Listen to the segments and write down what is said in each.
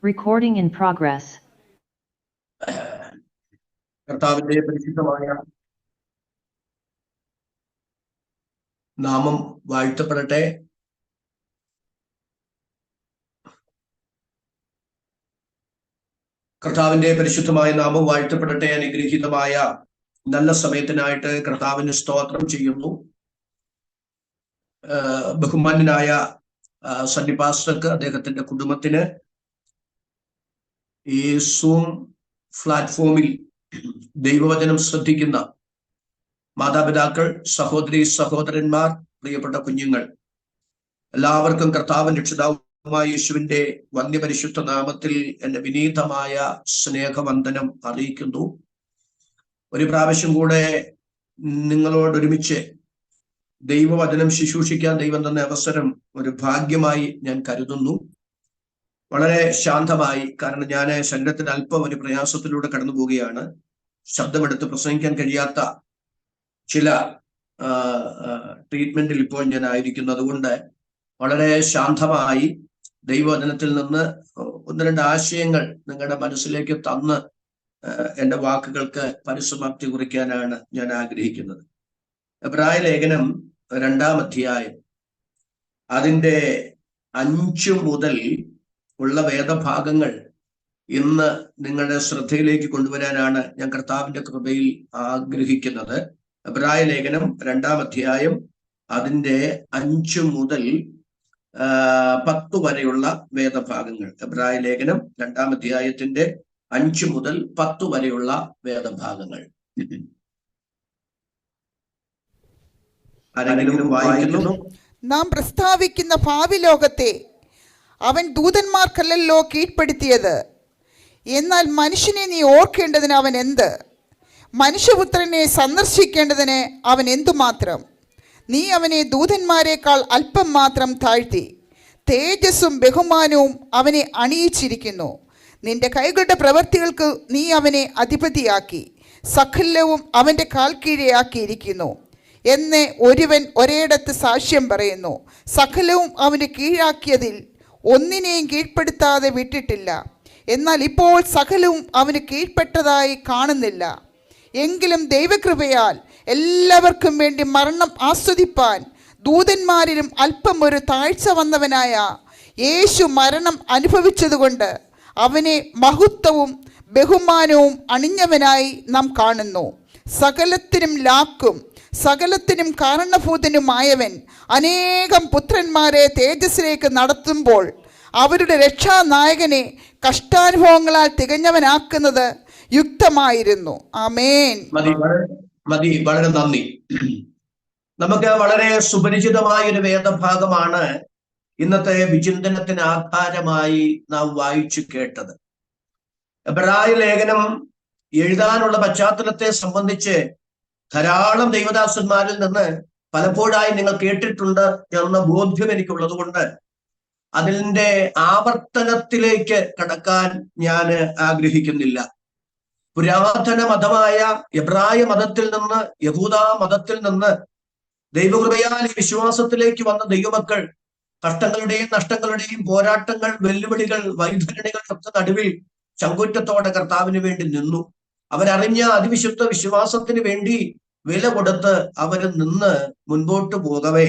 Recording in progress. കർത്താവിന്റെ പരിശുദ്ധമായ നാമം വാഴ്ത്തപ്പെടട്ടെ. കർത്താവിന്റെ പരിശുദ്ധമായ നാമം വാഴ്ത്തപ്പെടട്ടെ. അനുഗ്രഹീതമായ നല്ല സമയത്തിനായിട്ട് കർത്താവിന് സ്തോത്രം ചെയ്യുന്നു. ബഹുമാന്യനായ സണ്ണി പാസ്റ്റർക്ക്, അദ്ദേഹത്തിന്റെ കുടുംബത്തിന് ഈ സൂം പ്ലാറ്റ്ഫോമിൽ ദൈവവചനം ശ്രദ്ധിക്കുന്ന മാതാപിതാക്കൾ, സഹോദരി സഹോദരന്മാർ, പ്രിയപ്പെട്ട കുഞ്ഞുങ്ങൾ, എല്ലാവർക്കും കർത്താവിന്റെ രക്ഷിതാവുമായ യേശുവിന്റെ വന്യപരിശുദ്ധ നാമത്തിൽ എന്റെ വിനീതമായ സ്നേഹവന്ദനം അറിയിക്കുന്നു. ഒരു പ്രാവശ്യം കൂടെ നിങ്ങളോടൊരുമിച്ച് ദൈവവചനം ശുശ്രൂഷിക്കാൻ ദൈവം തന്ന അവസരം ഒരു ഭാഗ്യമായി ഞാൻ കരുതുന്നു. വളരെ ശാന്തമായി, കാരണം ഞാൻ ശരീരത്തിന് അല്പം ഒരു പ്രയാസത്തിലൂടെ കടന്നു പോവുകയാണ്. ശബ്ദമെടുത്ത് പ്രസംഗിക്കാൻ കഴിയാത്ത ചില ട്രീറ്റ്മെന്റിൽ ഇപ്പോൾ ഞാൻ ആയിരിക്കുന്നു. അതുകൊണ്ട് വളരെ ശാന്തമായി ദൈവവചനത്തിൽ നിന്ന് ഒന്ന് രണ്ട് ആശയങ്ങൾ നിങ്ങളുടെ മനസ്സിലേക്ക് തന്ന് എൻ്റെ വാക്കുകൾക്ക് പരിസമാപ്തി കുറിക്കാനാണ് ഞാൻ ആഗ്രഹിക്കുന്നത്. എബ്രായ ലേഖനം 2-ാം അധ്യായം അതിൻ്റെ 5 മുതൽ ഉള്ള വേദഭാഗങ്ങൾ ഇന്ന് നിങ്ങളുടെ ശ്രദ്ധയിലേക്ക് കൊണ്ടുവരാനാണ് ഞാൻ കർത്താവിന്റെ കൃപയിൽ ആഗ്രഹിക്കുന്നത്. എബ്രായ ലേഖനം 2-ാം അധ്യായം അതിൻ്റെ 5 മുതൽ 10 വരെയുള്ള വേദഭാഗങ്ങൾ. എബ്രായ ലേഖനം 2-ാം അധ്യായത്തിന്റെ 5 മുതൽ 10 വരെയുള്ള വേദഭാഗങ്ങൾ. ആരെങ്കിലും വായിക്കുന്നു? നാം പ്രസ്താവിക്കുന്ന ഭാവി ലോകത്തെ അവൻ ദൂതന്മാർക്കല്ലല്ലോ കീഴ്പ്പെടുത്തിയത്. എന്നാൽ മനുഷ്യനെ നീ ഓർക്കേണ്ടതിന് അവൻ എന്ത്? മനുഷ്യപുത്രനെ സന്ദർശിക്കേണ്ടതിന് അവൻ എന്തുമാത്രം? നീ അവനെ ദൂതന്മാരെക്കാൾ അല്പം മാത്രം താഴ്ത്തി. തേജസ്സും ബഹുമാനവും അവനെ അണിയിച്ചിരിക്കുന്നു. നിന്റെ കൈകളുടെ പ്രവൃത്തികൾക്ക് നീ അവനെ അധിപതിയാക്കി. സകലവും അവൻ്റെ കാൽ കീഴെയാക്കിയിരിക്കുന്നു എന്ന് ഒരുവൻ ഒരേടത്ത് സാക്ഷ്യം പറയുന്നു. സകലവും അവന് കീഴാക്കിയതിൽ ഒന്നിനെയും കീഴ്പ്പെടുത്താതെ വിട്ടിട്ടില്ല. എന്നാൽ ഇപ്പോൾ സകലവും അവന് കീഴ്പ്പെട്ടതായി കാണുന്നില്ല. എങ്കിലും ദൈവകൃപയാൽ എല്ലാവർക്കും വേണ്ടി മരണം ആസ്വദിപ്പാൻ ദൂതന്മാരിലും അല്പം ഒരു താഴ്ച വന്നവനായ യേശു മരണം അനുഭവിച്ചതുകൊണ്ട് അവനെ മഹത്വവും ബഹുമാനവും അണിഞ്ഞവനായി നാം കാണുന്നു. സകലത്തിനും ലാക്കും സകലത്തിനും കാരണഭൂതനുമായവൻ അനേകം പുത്രന്മാരെ തേജസ്സിലേക്ക് നടത്തുമ്പോൾ അവരുടെ രക്ഷാനായകനെ കഷ്ടാനുഭവങ്ങളാൽ തികഞ്ഞവനാക്കുന്നത് യുക്തമായിരുന്നു. ആമേൻ. മതി. വളരെ നന്ദി. നമുക്ക് വളരെ സുപരിചിതമായ ഒരു വേദഭാഗമാണ് ഇന്നത്തെ വിചിന്തനത്തിന് ആധാരമായി നാം വായിച്ചു കേട്ടത്. എബ്രായ ലേഖനം എഴുതാനുള്ള പശ്ചാത്തലത്തെ സംബന്ധിച്ച് ധാരാളം ദൈവദാസന്മാരിൽ നിന്ന് പലപ്പോഴായി നിങ്ങൾ കേട്ടിട്ടുണ്ട് എന്ന ബോധ്യം എനിക്കുള്ളത് കൊണ്ട് അതിൻ്റെ ആവർത്തനത്തിലേക്ക് കടക്കാൻ ഞാൻ ആഗ്രഹിക്കുന്നില്ല. പുരാതന മതമായ എബ്രായ മതത്തിൽ നിന്ന്, യഹൂദ മതത്തിൽ നിന്ന് ദൈവകൃപയാൽ വിശ്വാസത്തിലേക്ക് വന്ന ദൈവമക്കൾ കഷ്ടങ്ങളുടെയും നഷ്ടങ്ങളുടെയും പോരാട്ടങ്ങൾ, വെല്ലുവിളികൾ, വൈതരണികളുടെ നടുവിൽ ചങ്കൂറ്റത്തോടെ കർത്താവിന് വേണ്ടി നിന്നു. അവരറിഞ്ഞ അതിവിശുദ്ധ വിശ്വാസത്തിന് വേണ്ടി വില കൊടുത്ത് അവർ നിന്ന് മുൻപോട്ട് പോകവേ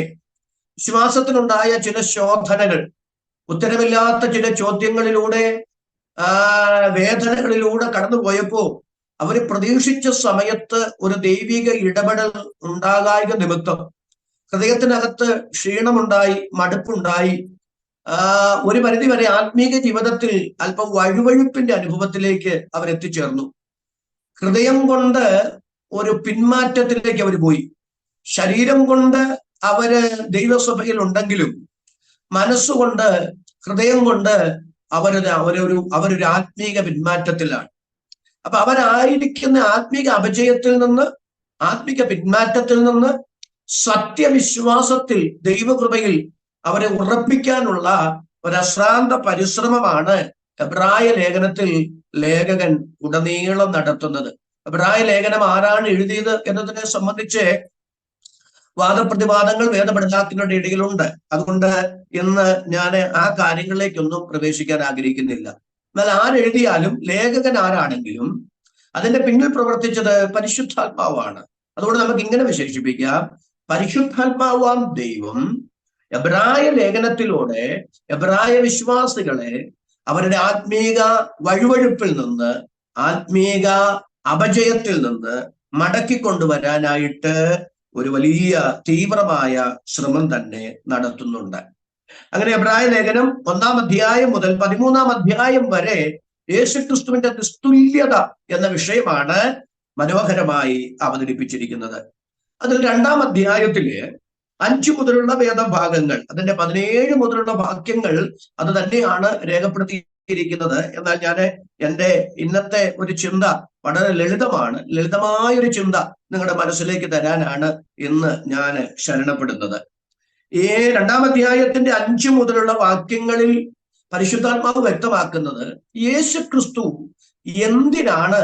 വിശ്വാസത്തിനുണ്ടായ ചില ശോധനകൾ, ഉത്തരമില്ലാത്ത ചില ചോദ്യങ്ങളിലൂടെ, വേദനകളിലൂടെ കടന്നുപോയപ്പോ അവര് പ്രതീക്ഷിച്ച സമയത്ത് ഒരു ദൈവിക ഇടപെടൽ ഉണ്ടാകായ നിമിത്തം ഹൃദയത്തിനകത്ത് ക്ഷീണമുണ്ടായി, മടുപ്പുണ്ടായി, ഒരു പരിധിവരെ ആത്മീക ജീവിതത്തിൽ അല്പം വഴുവഴുപ്പിന്റെ അനുഭവത്തിലേക്ക് അവരെത്തിച്ചേർന്നു. ഹൃദയം കൊണ്ട് ഒരു പിന്മാറ്റത്തിലേക്ക് അവർ പോയി. ശരീരം കൊണ്ട് അവര് ദൈവസഭയിൽ ഉണ്ടെങ്കിലും മനസ്സുകൊണ്ട്, ഹൃദയം കൊണ്ട് അവരൊരു ആത്മീക പിന്മാറ്റത്തിലാണ്. അപ്പൊ അവരായിരിക്കുന്ന ആത്മീക അപജയത്തിൽ നിന്ന്, ആത്മീക പിന്മാറ്റത്തിൽ നിന്ന് സത്യവിശ്വാസത്തിൽ ദൈവകൃപയിൽ അവരെ ഉറപ്പിക്കാനുള്ള ഒരു അശ്രാന്ത പരിശ്രമമാണ് എബ്രായ ലേഖനത്തിൽ ലേഖകൻ ഉടനീളം നടത്തുന്നത്. എബ്രായ ലേഖനം ആരാണ് എഴുതിയത് എന്നതിനെ സംബന്ധിച്ച് വാദപ്രതിവാദങ്ങൾ വേദപഠിതാക്കളുടെ ഇടയിലുണ്ട്. അതുകൊണ്ട് ഇന്ന് ഞാൻ ആ കാര്യങ്ങളിലേക്കൊന്നും പ്രവേശിക്കാൻ ആഗ്രഹിക്കുന്നില്ല. എന്നാൽ ആരെഴുതിയാലും ലേഖകൻ ആരാണെങ്കിലും അതിന്റെ പിന്നിൽ പ്രവർത്തിച്ചത് പരിശുദ്ധാത്മാവാണ്. അതുകൊണ്ട് നമുക്ക് ഇങ്ങനെ വിശേഷിപ്പിക്കാം, പരിശുദ്ധാത്മാവാം ദൈവം എബ്രായ ലേഖനത്തിലൂടെ എബ്രായ വിശ്വാസികളെ അവരുടെ ആത്മീക വഴുവഴുപ്പിൽ നിന്ന്, ആത്മീക അപജയത്തിൽ നിന്ന് മടക്കിക്കൊണ്ടുവരാനായിട്ട് ഒരു വലിയ തീവ്രമായ ശ്രമം തന്നെ നടത്തുന്നുണ്ട്. അങ്ങനെ എബ്രായ ലേഖനം 1-ാം അധ്യായം മുതൽ 13-ാം അധ്യായം വരെ യേശുക്രിസ്തുവിന്റെ നിസ്തുല്യത എന്ന വിഷയമാണ് മനോഹരമായി അവതരിപ്പിച്ചിരിക്കുന്നത്. അതിൽ 2-ാം അധ്യായത്തില് 5 മുതലുള്ള വേദഭാഗങ്ങൾ, അതിന്റെ 17 മുതലുള്ള വാക്യങ്ങൾ അത് തന്നെയാണ് രേഖപ്പെടുത്തിയിരിക്കുന്നത്. എന്നാൽ ഞാൻ എൻ്റെ ഇന്നത്തെ ഒരു ചിന്ത വളരെ ലളിതമായൊരു ചിന്ത നിങ്ങളുടെ മനസ്സിലേക്ക് തരാനാണ് ഇന്ന് ഞാൻ ശരണപ്പെടുന്നത്. ഈ 2-ാം അധ്യായത്തിന്റെ 5 മുതലുള്ള വാക്യങ്ങളിൽ പരിശുദ്ധാത്മാവ് വ്യക്തമാക്കുന്നത് യേശുക്രിസ്തു എന്തിനാണ്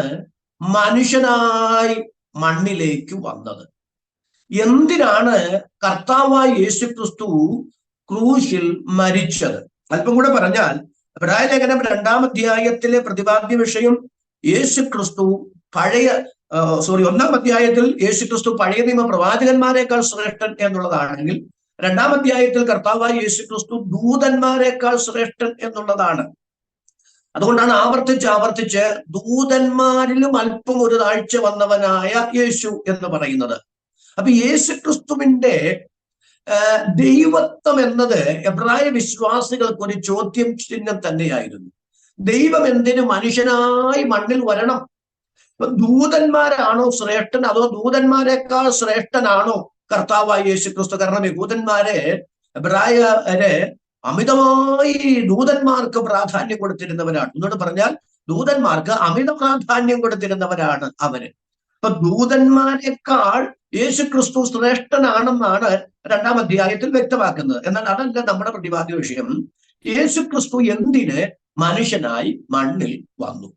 മനുഷ്യനായി മണ്ണിലേക്ക് വന്നത്, എന്തിനാണ് കർത്താവായ യേശുക്രിസ്തു ക്രൂശിൽ മരിച്ചത്. അല്പം കൂടെ പറഞ്ഞാൽ എബ്രായ ലേഖനം 2-ാം അധ്യായത്തിലെ പ്രതിപാദ്യ വിഷയം യേശുക്രിസ്തു 1-ാം അധ്യായത്തിൽ യേശുക്രിസ്തു പഴയ നിയമ പ്രവാചകന്മാരെക്കാൾ ശ്രേഷ്ഠൻ എന്നുള്ളതാണെങ്കിൽ 2-ാം അധ്യായത്തിൽ കർത്താവായ യേശുക്രിസ്തു ദൂതന്മാരെക്കാൾ ശ്രേഷ്ഠൻ എന്നുള്ളതാണ്. അതുകൊണ്ടാണ് ആവർത്തിച്ച് ദൂതന്മാരിലും അല്പം ഒരു താഴ്ച വന്നവനായ യേശു എന്ന് പറയുന്നത്. അപ്പൊ യേശുക്രിസ്തുവിന്റെ ദൈവത്വം എന്നത് എബ്രായ വിശ്വാസികൾക്ക് ഒരു ചോദ്യം ചിഹ്നം തന്നെയായിരുന്നു. ദൈവം എന്തിനു മനുഷ്യനായി മണ്ണിൽ വരണം? ദൂതന്മാരാണോ ശ്രേഷ്ഠൻ, അതോ ദൂതന്മാരെക്കാൾ ശ്രേഷ്ഠനാണോ കർത്താവായ യേശുക്രിസ്തു? കാരണം യഹൂദന്മാരെ, എബ്രായരെ അമിതമായി ദൂതന്മാർക്ക് പ്രാധാന്യം കൊടുത്തിരുന്നവരാണ്. എന്നോട് പറഞ്ഞാൽ ദൂതന്മാർക്ക് അമിത പ്രാധാന്യം കൊടുത്തിരുന്നവരാണ് അവര്. അപ്പൊ ദൂതന്മാരെക്കാൾ യേശുക്രിസ്തു ശ്രേഷ്ഠനാണെന്നാണ് 2-ാം അധ്യായത്തിൽ വ്യക്തമാക്കുന്നത്. എന്നാൽ അതല്ല നമ്മുടെ പ്രതിപാദ്യ വിഷയം. യേശുക്രിസ്തു എന്തിന് മനുഷ്യനായി മണ്ണിൽ വന്നു,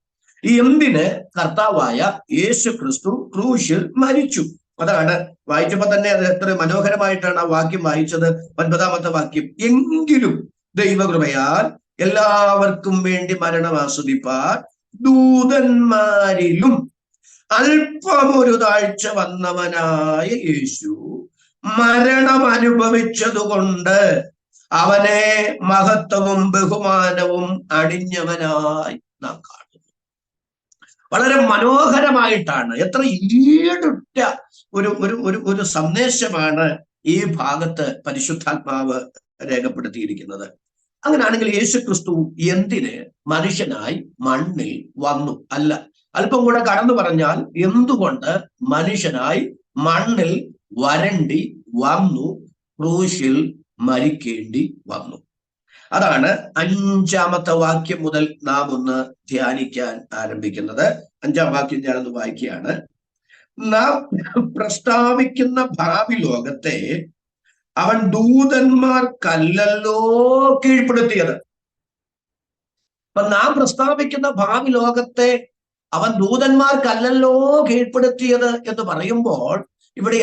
എന്തിന് കർത്താവായ യേശുക്രിസ്തു ക്രൂശിൽ മരിച്ചു? അതാണ് വായിച്ചപ്പോ തന്നെ അത് എത്ര മനോഹരമായിട്ടാണ് ആ വാക്യം വായിച്ചത്. 9-ാമത്തെ വാക്യം, എങ്കിലും ദൈവകൃപയാൽ എല്ലാവർക്കും വേണ്ടി മരണം ആസ്വദിപ്പാൻ ദൂതന്മാരിലും അല്പമൊരു താഴ്ച വന്നവനായ യേശു മരണം അനുഭവിച്ചതുകൊണ്ട് അവനെ മഹത്വവും ബഹുമാനവും അണിഞ്ഞവനായി നാം കാണുന്നു. വളരെ മനോഹരമായിട്ടാണ്, എത്ര ഈടുറ്റ ഒരു സന്ദേശമാണ് ഈ ഭാഗത്ത് പരിശുദ്ധാത്മാവ് രേഖപ്പെടുത്തിയിരിക്കുന്നത്. അങ്ങനെയാണെങ്കിൽ യേശുക്രിസ്തു എന്തിന് മനുഷ്യനായി മണ്ണിൽ വന്നു? അല്ല, അല്പം കൂടെ കടന്നു പറഞ്ഞാൽ എന്തുകൊണ്ട് മനുഷ്യനായി മണ്ണിൽ വരേണ്ടി വന്നു, ക്രൂശിൽ മരിക്കേണ്ടി വന്നു? അതാണ് 5-ാമത്തെ വാക്യം മുതൽ നാം ഒന്ന് ധ്യാനിക്കാൻ ആരംഭിക്കുന്നത്. 5-ാം വാക്യം ഞാനൊന്ന് വായിക്കുകയാണ്. നാം പ്രസ്താവിക്കുന്ന ഭാവി ലോകത്തെ അവൻ ദൂതന്മാർക്കല്ലല്ലോ കീഴ്പ്പെടുത്തിയത്. അപ്പൊ നാം പ്രസ്താവിക്കുന്ന ഭാവി ലോകത്തെ അവൻ ദൂതന്മാർക്കല്ലല്ലോ കീഴ്പ്പെടുത്തിയത് എന്ന് പറയുമ്പോൾ ഇവിടെ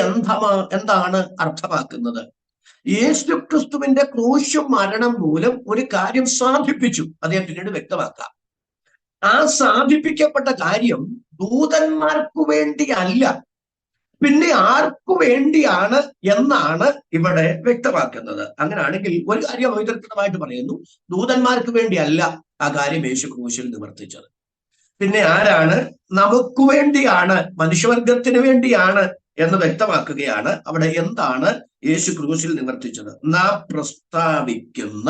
എന്താണ് അർത്ഥമാക്കുന്നത്? യേശുക്രിസ്തുവിന്റെ ക്രൂശും മരണം മൂലം ഒരു കാര്യം സാധിപ്പിച്ചു. അത് ഞാൻ പിന്നീട് വ്യക്തമാക്കാം. ആ സാധിപ്പിക്കപ്പെട്ട കാര്യം ദൂതന്മാർക്കു വേണ്ടി അല്ല, പിന്നെ ആർക്കു വേണ്ടിയാണ് എന്നാണ് ഇവിടെ വ്യക്തമാക്കുന്നത്. അങ്ങനെയാണെങ്കിൽ ഒരു കാര്യം അവിതർക്കിതമായിട്ട് പറയുന്നു, ദൂതന്മാർക്ക് വേണ്ടിയല്ല ആ കാര്യം യേശു ക്രൂശിൽ നിവർത്തിച്ചത്. പിന്നെ ആരാണ്? നമുക്ക് വേണ്ടിയാണ്, മനുഷ്യവർഗത്തിന് വേണ്ടിയാണ് എന്ന് വ്യക്തമാക്കുകയാണ്. അവിടെ എന്താണ് യേശു ക്രൂശിൽ നിവർത്തിച്ചത്? നാം പ്രസ്താവിക്കുന്ന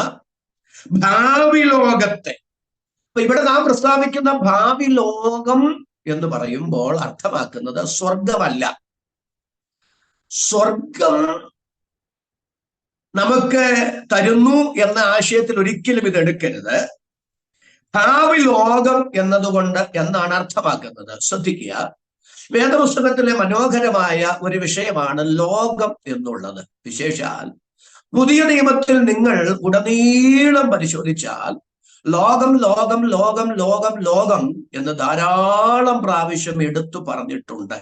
ഭാവി ലോകത്തെ. അപ്പൊ ഇവിടെ നാം പ്രസ്താവിക്കുന്ന ഭാവി ലോകം എന്ന് പറയുമ്പോൾ അർത്ഥമാക്കുന്നത് സ്വർഗമല്ല. സ്വർഗം നമുക്ക് തരുന്നു എന്ന ആശയത്തിൽ ഒരിക്കലും ഇത് എടുക്കരുത്. ഭാവി ലോകം എന്നതുകൊണ്ട് എന്നാണ് അർത്ഥമാക്കുന്നത്. ശ്രദ്ധിക്കുക, വേദപുസ്തകത്തിലെ മനോഹരമായ ഒരു വിഷയമാണ് ലോകം എന്നുള്ളത്. വിശേഷാൽ പുതിയ നിയമത്തിൽ നിങ്ങൾ ഉടനീളം പരിശോധിച്ചാൽ ലോകം ലോകം ലോകം ലോകം ലോകം എന്ന് ധാരാളം പ്രാവശ്യം എടുത്തു പറഞ്ഞിട്ടുണ്ട്.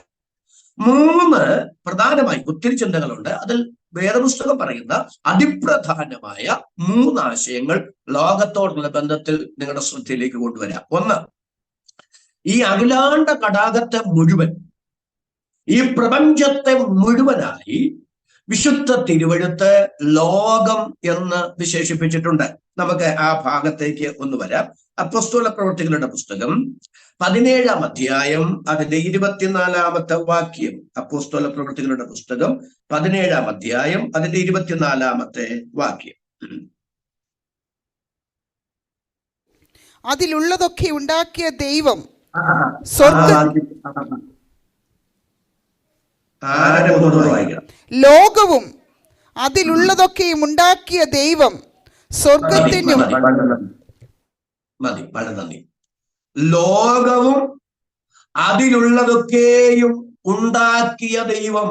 3 പ്രധാനമായി, ഒത്തിരി ചിന്തകളുണ്ട്, അതിൽ വേദപുസ്തകം പറയുന്ന അതിപ്രധാനമായ 3 ആശയങ്ങൾ ലോകത്തോടുള്ള ബന്ധത്തിൽ നിങ്ങളുടെ ശ്രദ്ധയിലേക്ക് കൊണ്ടുവരാം. ഒന്ന്, ഈ അഖിലാണ്ട കടാകത്തെ മുഴുവൻ, ഈ പ്രപഞ്ചത്തെ മുഴുവനായി വിശുദ്ധ തിരുവെഴുത്ത് ലോകം എന്ന് വിശേഷിപ്പിച്ചിട്ടുണ്ട്. നമുക്ക് ആ ഭാഗത്തേക്ക് ഒന്ന് വരാം. അപ്പോസ്തല പ്രവൃത്തികളുടെ പുസ്തകം 17-ാം അധ്യായം അതിന്റെ 24-ാമത്തെ വാക്യം. അപ്പോസ്തല പ്രവൃത്തികളുടെ പുസ്തകം 17-ാം അധ്യായം അതിന്റെ 24-ാമത്തെ വാക്യം. അതിലുള്ളതൊക്കെ ഉണ്ടാക്കിയ ദൈവം ലോകവും അതിലുള്ളതൊക്കെയും ഉണ്ടാക്കിയ ദൈവം സ്വർഗത്തിനും മതി, വളരെ നന്ദി. ലോകവും അതിലുള്ളതൊക്കെയും ഉണ്ടാക്കിയ ദൈവം.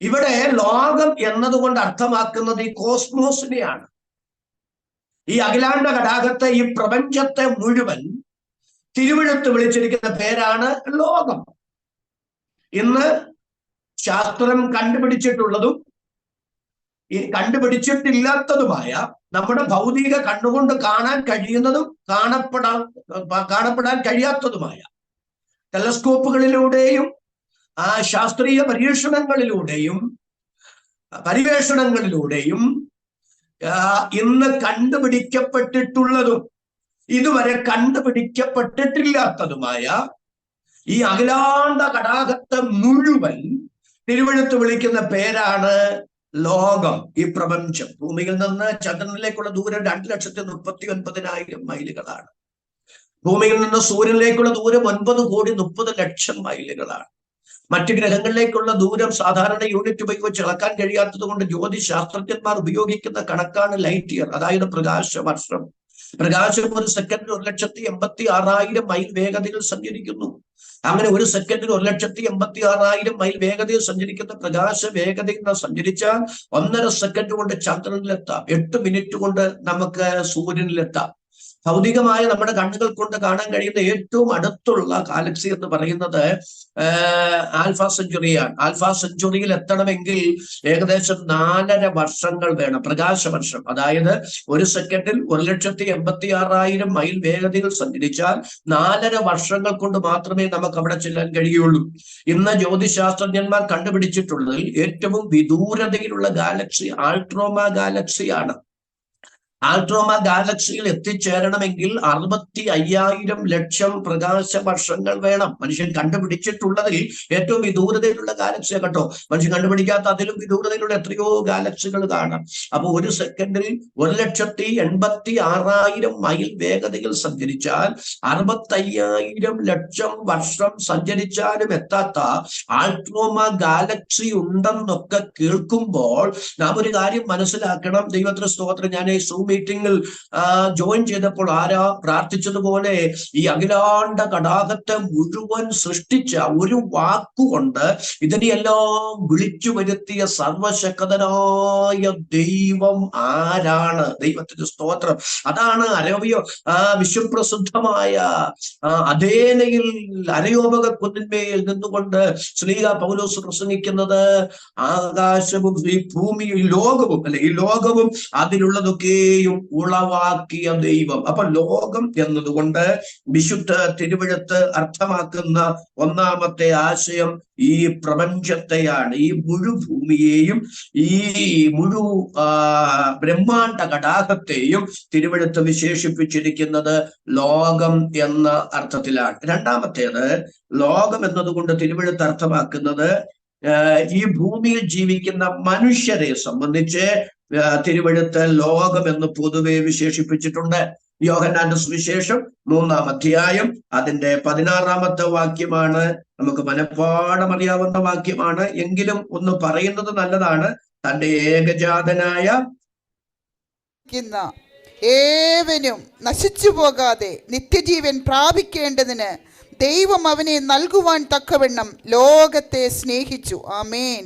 ഇവിടെ ലോകം എന്നതുകൊണ്ട് അർത്ഥമാക്കുന്നത് ഈ കോസ്മോസിനെയാണ്. ഈ അഖിലാണ്ട കടാകത്തെ, ഈ പ്രപഞ്ചത്തെ മുഴുവൻ തിരുവെഴുത്ത് വിളിച്ചിരിക്കുന്ന പേരാണ് ലോകം. ഇന്ന് ശാസ്ത്രം കണ്ടുപിടിച്ചിട്ടുള്ളതും കണ്ടുപിടിച്ചിട്ടില്ലാത്തതുമായ, നമ്മുടെ ഭൗതിക കണ്ണുകൊണ്ട് കാണാൻ കഴിയുന്നതും കാണപ്പെടാൻ കഴിയാത്തതുമായ ടെലസ്കോപ്പുകളിലൂടെയും ശാസ്ത്രീയ പര്യവേഷണങ്ങളിലൂടെയും ഇന്ന് കണ്ടുപിടിക്കപ്പെട്ടിട്ടുള്ളതും ഇതുവരെ കണ്ടുപിടിക്കപ്പെട്ടിട്ടില്ലാത്തതുമായ ഈ അഖിലാണ്ട കടാകത്തെ മുഴുവൻ തിരുവെഴുത്ത് വിളിക്കുന്ന പേരാണ് ലോകം. ഈ പ്രപഞ്ചം, ഭൂമിയിൽ നിന്ന് ചന്ദ്രനിലേക്കുള്ള ദൂരം 2,39,000 മൈലുകളാണ്. ഭൂമിയിൽ നിന്ന് സൂര്യനിലേക്കുള്ള ദൂരം 9,30,00,000 മൈലുകളാണ്. മറ്റ് ഗ്രഹങ്ങളിലേക്കുള്ള ദൂരം സാധാരണ യൂണിറ്റ് ഉപയോഗിച്ച് അളക്കാൻ കഴിയാത്തത് കൊണ്ട് ജ്യോതിശാസ്ത്രജ്ഞന്മാർ ഉപയോഗിക്കുന്ന കണക്കാണ് ലൈറ്റ് ഇയർ, അതായത് പ്രകാശ വർഷം. പ്രകാശം ഒരു സെക്കൻഡിൽ 1,86,000 മൈൽ വേഗതയിൽ സഞ്ചരിക്കുന്നു. അങ്ങനെ ഒരു സെക്കൻഡിൽ 1,86,000 മൈൽ വേഗതയിൽ സഞ്ചരിക്കുന്ന പ്രകാശ വേഗതയിൽ സഞ്ചരിച്ചാൽ 1.5 സെക്കൻഡ് കൊണ്ട് ചന്ദ്രനിലെത്താം. 8 മിനിറ്റ് കൊണ്ട് നമുക്ക് സൂര്യനിലെത്താം. ഭൗതികമായ നമ്മുടെ കണ്ണുകൾ കൊണ്ട് കാണാൻ കഴിയുന്ന ഏറ്റവും അടുത്തുള്ള ഗാലക്സി എന്ന് പറയുന്നത് ആൽഫ സെഞ്ചുറിയാണ്. ആൽഫ സെഞ്ചുറിയിൽ എത്തണമെങ്കിൽ ഏകദേശം 4.5 വർഷങ്ങൾ വേണം, പ്രകാശ വർഷം. അതായത് ഒരു സെക്കൻഡിൽ 1,86,000 മൈൽ വേഗതയിൽ സഞ്ചരിച്ചാൽ 4.5 വർഷങ്ങൾ കൊണ്ട് മാത്രമേ നമുക്ക് അവിടെ ചെല്ലാൻ കഴിയുള്ളൂ. ഇന്ന് ജ്യോതിശാസ്ത്രജ്ഞന്മാർ കണ്ടുപിടിച്ചിട്ടുള്ളതിൽ ഏറ്റവും വിദൂരതയിലുള്ള ഗാലക്സി ആൾട്രോമ ഗാലക്സിയാണ്. ആൾട്രോമ ഗാലക്സിയിൽ എത്തിച്ചേരണമെങ്കിൽ 65,000 ലക്ഷം പ്രകാശ വർഷങ്ങൾ വേണം. മനുഷ്യൻ കണ്ടുപിടിച്ചിട്ടുള്ളതിൽ ഏറ്റവും വിദൂരതയിലുള്ള ഗാലക്സിയെ കേട്ടോ. മനുഷ്യൻ കണ്ടുപിടിക്കാത്ത അതിലും വിദൂരതയിലുള്ള എത്രയോ ഗാലക്സികൾ കാണാം. അപ്പൊ ഒരു സെക്കൻഡിൽ 1,86,000 മൈൽ വേഗതയിൽ സഞ്ചരിച്ചാൽ 65,000 ലക്ഷം വർഷം സഞ്ചരിച്ചാലും എത്താത്ത ആൾട്രോമ ഗാലക്സി ഉണ്ടെന്നൊക്കെ കേൾക്കുമ്പോൾ നാം ഒരു കാര്യം മനസ്സിലാക്കണം. ദൈവത്തിന് സ്തോത്രം. ഞാൻ ഈ സൂം മീറ്റിംഗിൽ ജോയിൻ ചെയ്തപ്പോൾ ആരാ പ്രാർത്ഥിച്ചതുപോലെ ഈ അഖിലാണ്ട കടാകത്തെ മുഴുവൻ സൃഷ്ടിച്ച ഒരു വാക്കുകൊണ്ട് ഇതിനെയെല്ലാം വിളിച്ചു വരുത്തിയ സർവശക്തനായ ദൈവം ആരാണ്? ദൈവത്തിന്റെ സ്തോത്രം. അതാണ് വിശ്വപ്രസിദ്ധമായ അഥേനയിൽ അരയോപക കുന്നിന്മേൽ നിന്നുകൊണ്ട് ശ്ലീഹ പൗലോസ് പ്രസംഗിക്കുന്നത് ആകാശവും ഈ ഭൂമിയും ഈ ലോകവും അതിലുള്ളതൊക്കെ ഉളവാക്കിയ ദൈവം. അപ്പൊ ലോകം എന്നതുകൊണ്ട് വിശുദ്ധ തിരുവെഴുത്ത് അർത്ഥമാക്കുന്ന ഒന്നാമത്തെ ആശയം ഈ പ്രപഞ്ചത്തെയാണ്. ഈ മുഴുഭൂമിയെയും ഈ ബ്രഹ്മാണ്ട കടാകത്തെയും തിരുവെഴുത്ത് വിശേഷിപ്പിച്ചിരിക്കുന്നത് ലോകം എന്ന അർത്ഥത്തിലാണ്. രണ്ടാമത്തേത്, ലോകം എന്നതുകൊണ്ട് തിരുവെഴുത്ത് അർത്ഥമാക്കുന്നത് ഈ ഭൂമിയിൽ ജീവിക്കുന്ന മനുഷ്യരെ സംബന്ധിച്ച് തിരുവെഴുത്ത് ലോകം എന്ന് പൊതുവെ വിശേഷിപ്പിച്ചിട്ടുണ്ട്. യോഹന്നാന്റെ സുവിശേഷം 3-ാം അധ്യായം അതിന്റെ 16-ാമത്തെ വാക്യമാണ്. നമുക്ക് മനഃപ്പാഠം അറിയാവുന്ന വാക്യമാണ്, എങ്കിലും ഒന്ന് പറയുന്നത് നല്ലതാണ്. തന്റെ ഏകജാതനായ ഏവനും നശിച്ചു പോകാതെ നിത്യജീവൻ പ്രാപിക്കേണ്ടതിന് ദൈവം അവനെ നൽകുവാൻ തക്കവണ്ണം ലോകത്തെ സ്നേഹിച്ചു. ആമേൻ.